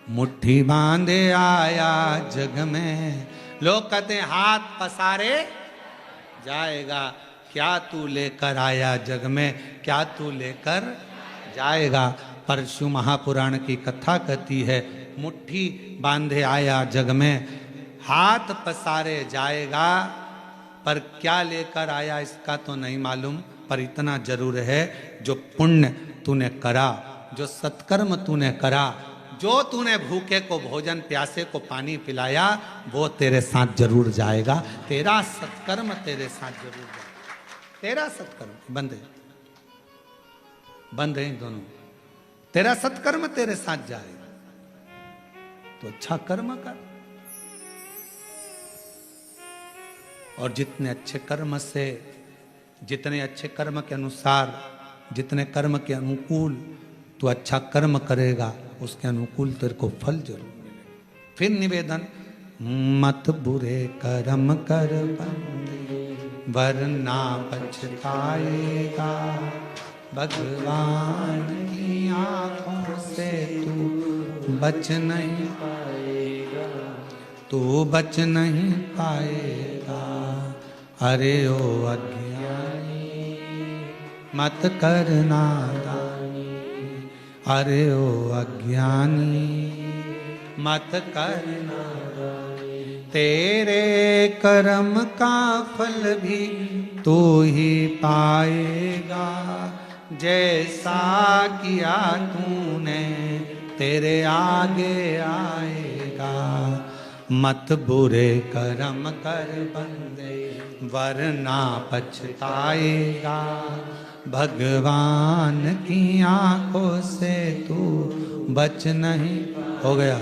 मुट्ठी बांधे आया जग में, लोग कहते हैं हाथ पसारे जाएगा। क्या तू लेकर आया जग में, क्या तू लेकर जाएगा? परशु महापुराण की कथा कहती है, मुट्ठी बांधे आया जग में, हाथ पसारे जाएगा, पर क्या लेकर आया इसका तो नहीं मालूम। पर इतना जरूर है, जो पुण्य तूने करा, जो सत्कर्म तूने करा, जो तूने भूखे को भोजन, प्यासे को पानी पिलाया, वो तेरे साथ जरूर जाएगा। तेरा सत्कर्म तेरे साथ जरूर जाएगा। तेरा सत्कर्म बंद है, बंद है दोनों। तेरा सत्कर्म तेरे साथ जाएगा, तो अच्छा कर्म कर। और जितने अच्छे कर्म से, जितने अच्छे कर्म के अनुसार, जितने कर्म के अनुकूल तू अच्छा कर्म करेगा, उसके अनुकूल तेरे को फल जरूर मिलेगा। फिर निवेदन, मत बुरे कर्म कर बंदे, वरना पछताएगा। भगवान की आंखों से तू बच नहीं पाएगा, तू बच नहीं पाएगा। अरे ओ अज्ञानी मत कर नादानी, अरे ओ अज्ञानी मत कर नादानी। तेरे कर्म का फल भी तू ही पाएगा, जैसा किया तूने तेरे आगे आएगा। मत बुरे कर्म कर बंदे, वरना पछताएगा। भगवान की आंखों से तू बच नहीं, हो गया,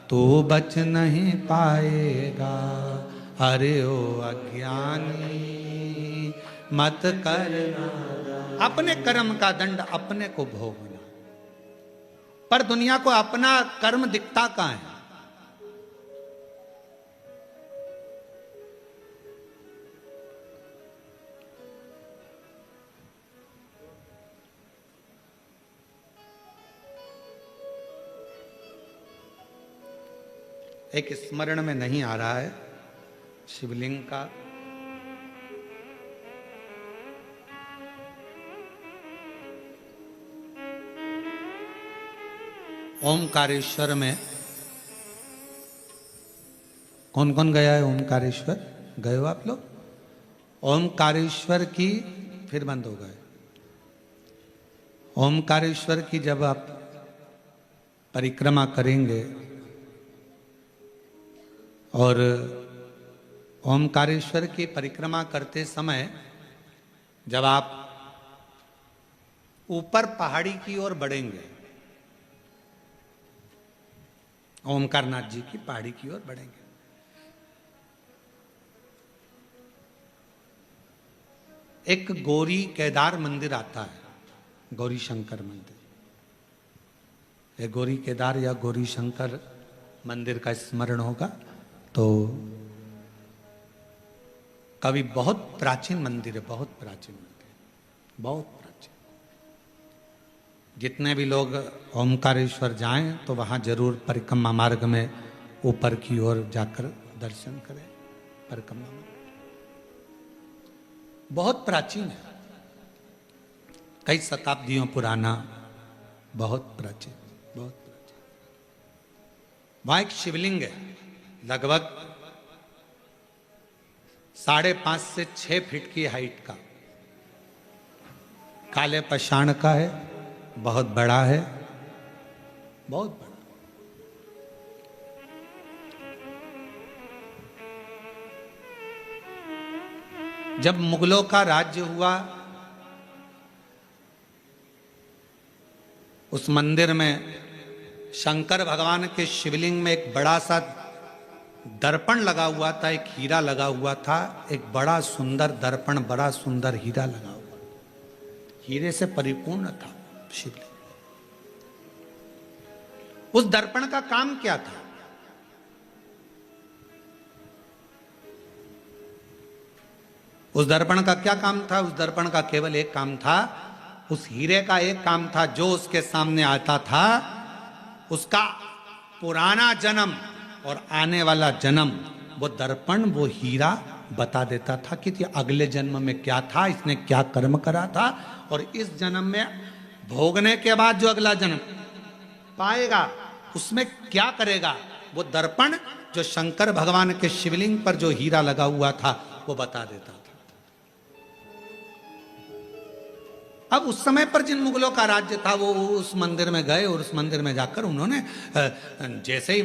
तू बच नहीं पाएगा। अरे ओ अज्ञानी मत करना, अपने कर्म का दंड अपने को भोगना। पर दुनिया को अपना कर्म दिखता कहाँ है? एक स्मरण में नहीं आ रहा है शिवलिंग का। ओमकारेश्वर में कौन कौन गया है? ओमकारेश्वर गए हो आप लोग? ओमकारेश्वर की, फिर बंद हो गए। ओमकारेश्वर की जब आप परिक्रमा करेंगे और ओमकारेश्वर की परिक्रमा करते समय जब आप ऊपर पहाड़ी की ओर बढ़ेंगे, ओमकारनाथ जी की पहाड़ी की ओर बढ़ेंगे, एक गौरी केदार मंदिर आता है, गौरी शंकर मंदिर। ये गौरी केदार या गौरी शंकर मंदिर का स्मरण होगा तो कभी, बहुत प्राचीन मंदिर है, बहुत प्राचीन मंदिर, बहुत प्राचीन। जितने भी लोग ओमकारेश्वर जाएं तो वहां जरूर परिक्रमा मार्ग में ऊपर की ओर जाकर दर्शन करें। परिक्रमा मार्ग बहुत प्राचीन है, कई शताब्दियों पुराना, बहुत प्राचीन, बहुत प्राचीन। वहां एक शिवलिंग है, लगभग 5.5 से 6 फीट की हाइट का, काले पाषाण का है, बहुत बड़ा है, बहुत बड़ा। जब मुगलों का राज्य हुआ, उस मंदिर में शंकर भगवान के शिवलिंग में एक बड़ा सा दर्पण लगा हुआ था, एक हीरा लगा हुआ था, एक बड़ा सुंदर दर्पण, बड़ा सुंदर हीरा लगा हुआ, हीरे से परिपूर्ण था शिवलिंग। उस दर्पण का काम क्या था? उस दर्पण का क्या काम था? उस दर्पण का केवल एक काम था, उस हीरे का एक काम था, जो उसके सामने आता था उसका पुराना जन्म और आने वाला जन्म वो दर्पण, वो हीरा बता देता था कि अगले जन्म में क्या था, इसने क्या कर्म करा था, और इस जन्म में भोगने के बाद जो अगला जन्म पाएगा उसमें क्या करेगा। वो दर्पण जो शंकर भगवान के शिवलिंग पर जो हीरा लगा हुआ था वो बता देता था। अब उस समय पर जिन मुगलों का राज्य था वो उस मंदिर में गए और उस मंदिर में जाकर उन्होंने जैसे ही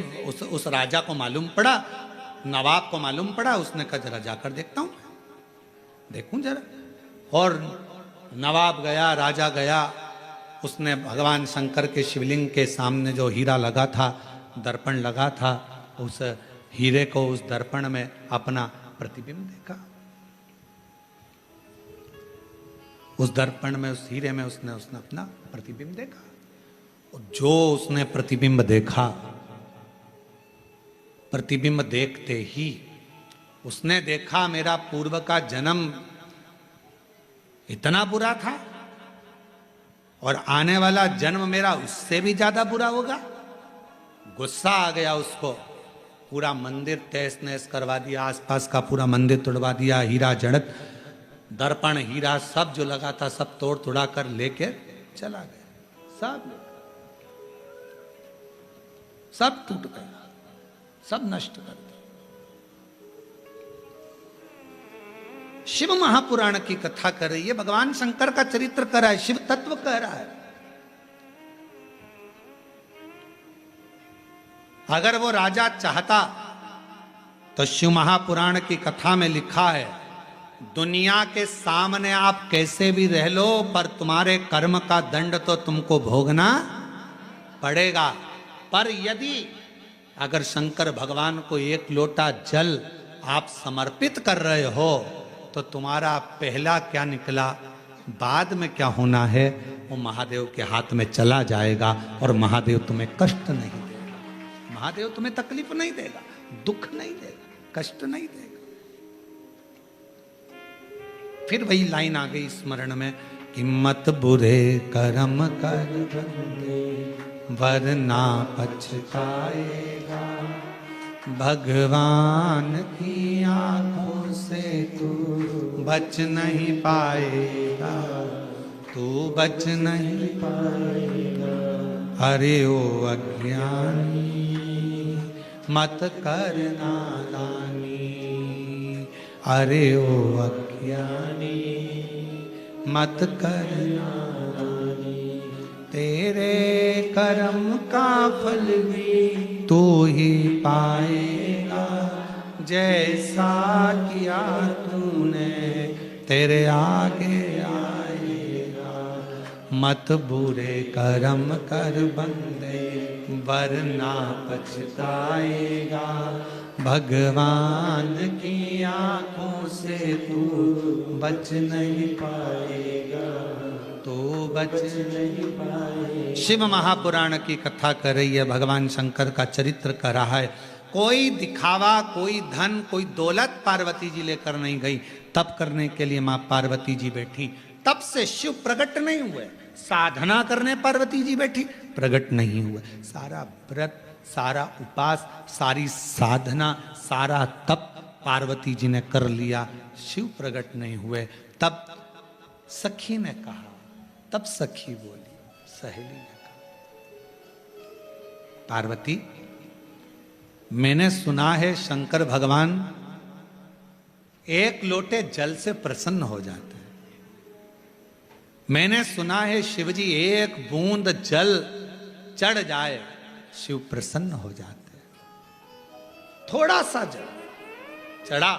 उस राजा को मालूम पड़ा, नवाब को मालूम पड़ा, उसने कहा जरा जाकर देखता हूं, देखूं जरा। और नवाब गया, राजा गया, उसने भगवान शंकर के शिवलिंग के सामने जो हीरा लगा था, दर्पण लगा था, उस हीरे को उस दर्पण में अपना प्रतिबिंब देखा। उस दर्पण में, उस हीरे में उसने अपना प्रतिबिंब देखा। और जो उसने प्रतिबिंब देखा, प्रतिबिंब देखते ही उसने देखा मेरा पूर्व का जन्म इतना बुरा था और आने वाला जन्म मेरा उससे भी ज्यादा बुरा होगा। गुस्सा आ गया उसको, पूरा मंदिर तहस नहस करवा दिया, आसपास का पूरा मंदिर तोड़वा दिया, हीरा जड़त दर्पण हीरा सब जो लगा था सब तोड़ तोड़ा कर लेके चला गया। सब टूट गया, सब नष्ट कर दिया। शिव महापुराण की कथा कर रही है, भगवान शंकर का चरित्र कर रहा है, शिव तत्व कह रहा है। अगर वो राजा चाहता तो शिव महापुराण की कथा में लिखा है, दुनिया के सामने आप कैसे भी रह लो पर तुम्हारे कर्म का दंड तो तुमको भोगना पड़ेगा। पर यदि अगर शंकर भगवान को एक लोटा जल आप समर्पित कर रहे हो तो तुम्हारा पहला क्या निकला, बाद में क्या होना है, वो महादेव के हाथ में चला जाएगा और महादेव तुम्हें कष्ट नहीं देगा, महादेव तुम्हें तकलीफ नहीं देगा, दुख नहीं देगा, कष्ट नहीं देगा। फिर वही लाइन आ गई स्मरण में कि मत बुरे कर्म कर बंदे वरना पछताएगा, भगवान की आंखों से तू बच नहीं पाएगा, तू बच नहीं पाएगा। अरे ओ अज्ञानी मत कर नादानी, अरे ओ अज्ञानी मत कर नादानी, तेरे कर्म का फल भी तू ही पाएगा, जैसा किया तूने तेरे आगे आएगा। मत बुरे कर्म कर बंदे वरना पछताएगा, भगवान की आंखों से तू बच नहीं पाएगा, तो बच नहीं पाएगा। शिव महापुराण की कथा कर रही है, भगवान शंकर का चरित्र कर रहा है। कोई दिखावा, कोई धन, कोई दौलत पार्वती जी लेकर नहीं गई। तप करने के लिए मां पार्वती जी बैठी, तब से शिव प्रकट नहीं हुए। साधना करने पार्वती जी बैठी, प्रकट नहीं हुए। सारा व्रत, सारा उपास, सारी साधना, सारा तप पार्वती जी ने कर लिया, शिव प्रकट नहीं हुए। तब सखी ने कहा, तब सखी बोली, सहेली ने कहा, पार्वती मैंने सुना है शंकर भगवान एक लोटे जल से प्रसन्न हो जाते हैं। मैंने सुना है शिवजी एक बूंद जल चढ़ जाए शिव प्रसन्न हो जाते हैं। थोड़ा सा जल चढ़ा,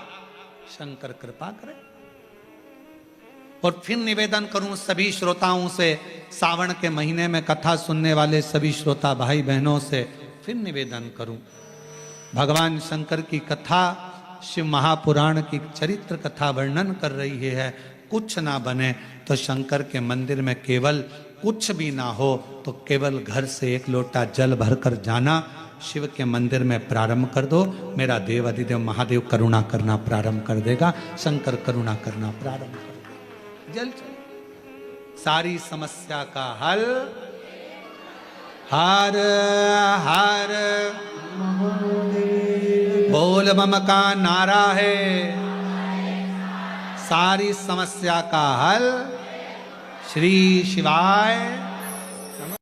शंकर कृपा करें। और फिर निवेदन करूं सभी श्रोताओं से, सावन के महीने में कथा सुनने वाले सभी श्रोता भाई बहनों से फिर निवेदन करूं, भगवान शंकर की कथा, शिव महापुराण की चरित्र कथा वर्णन कर रही है। कुछ ना बने तो शंकर के मंदिर में केवल कुछ भी ना हो तो केवल घर से एक लोटा जल भरकर जाना, शिव के मंदिर में प्रारंभ कर दो। मेरा देव अधिदेव महादेव करुणा करना प्रारंभ कर देगा, शंकर करुणा करना प्रारंभ कर देगा। जल चल, सारी समस्या का हल हर हर बोल बम का नारा है, सारी समस्या का हल श्री शिवाय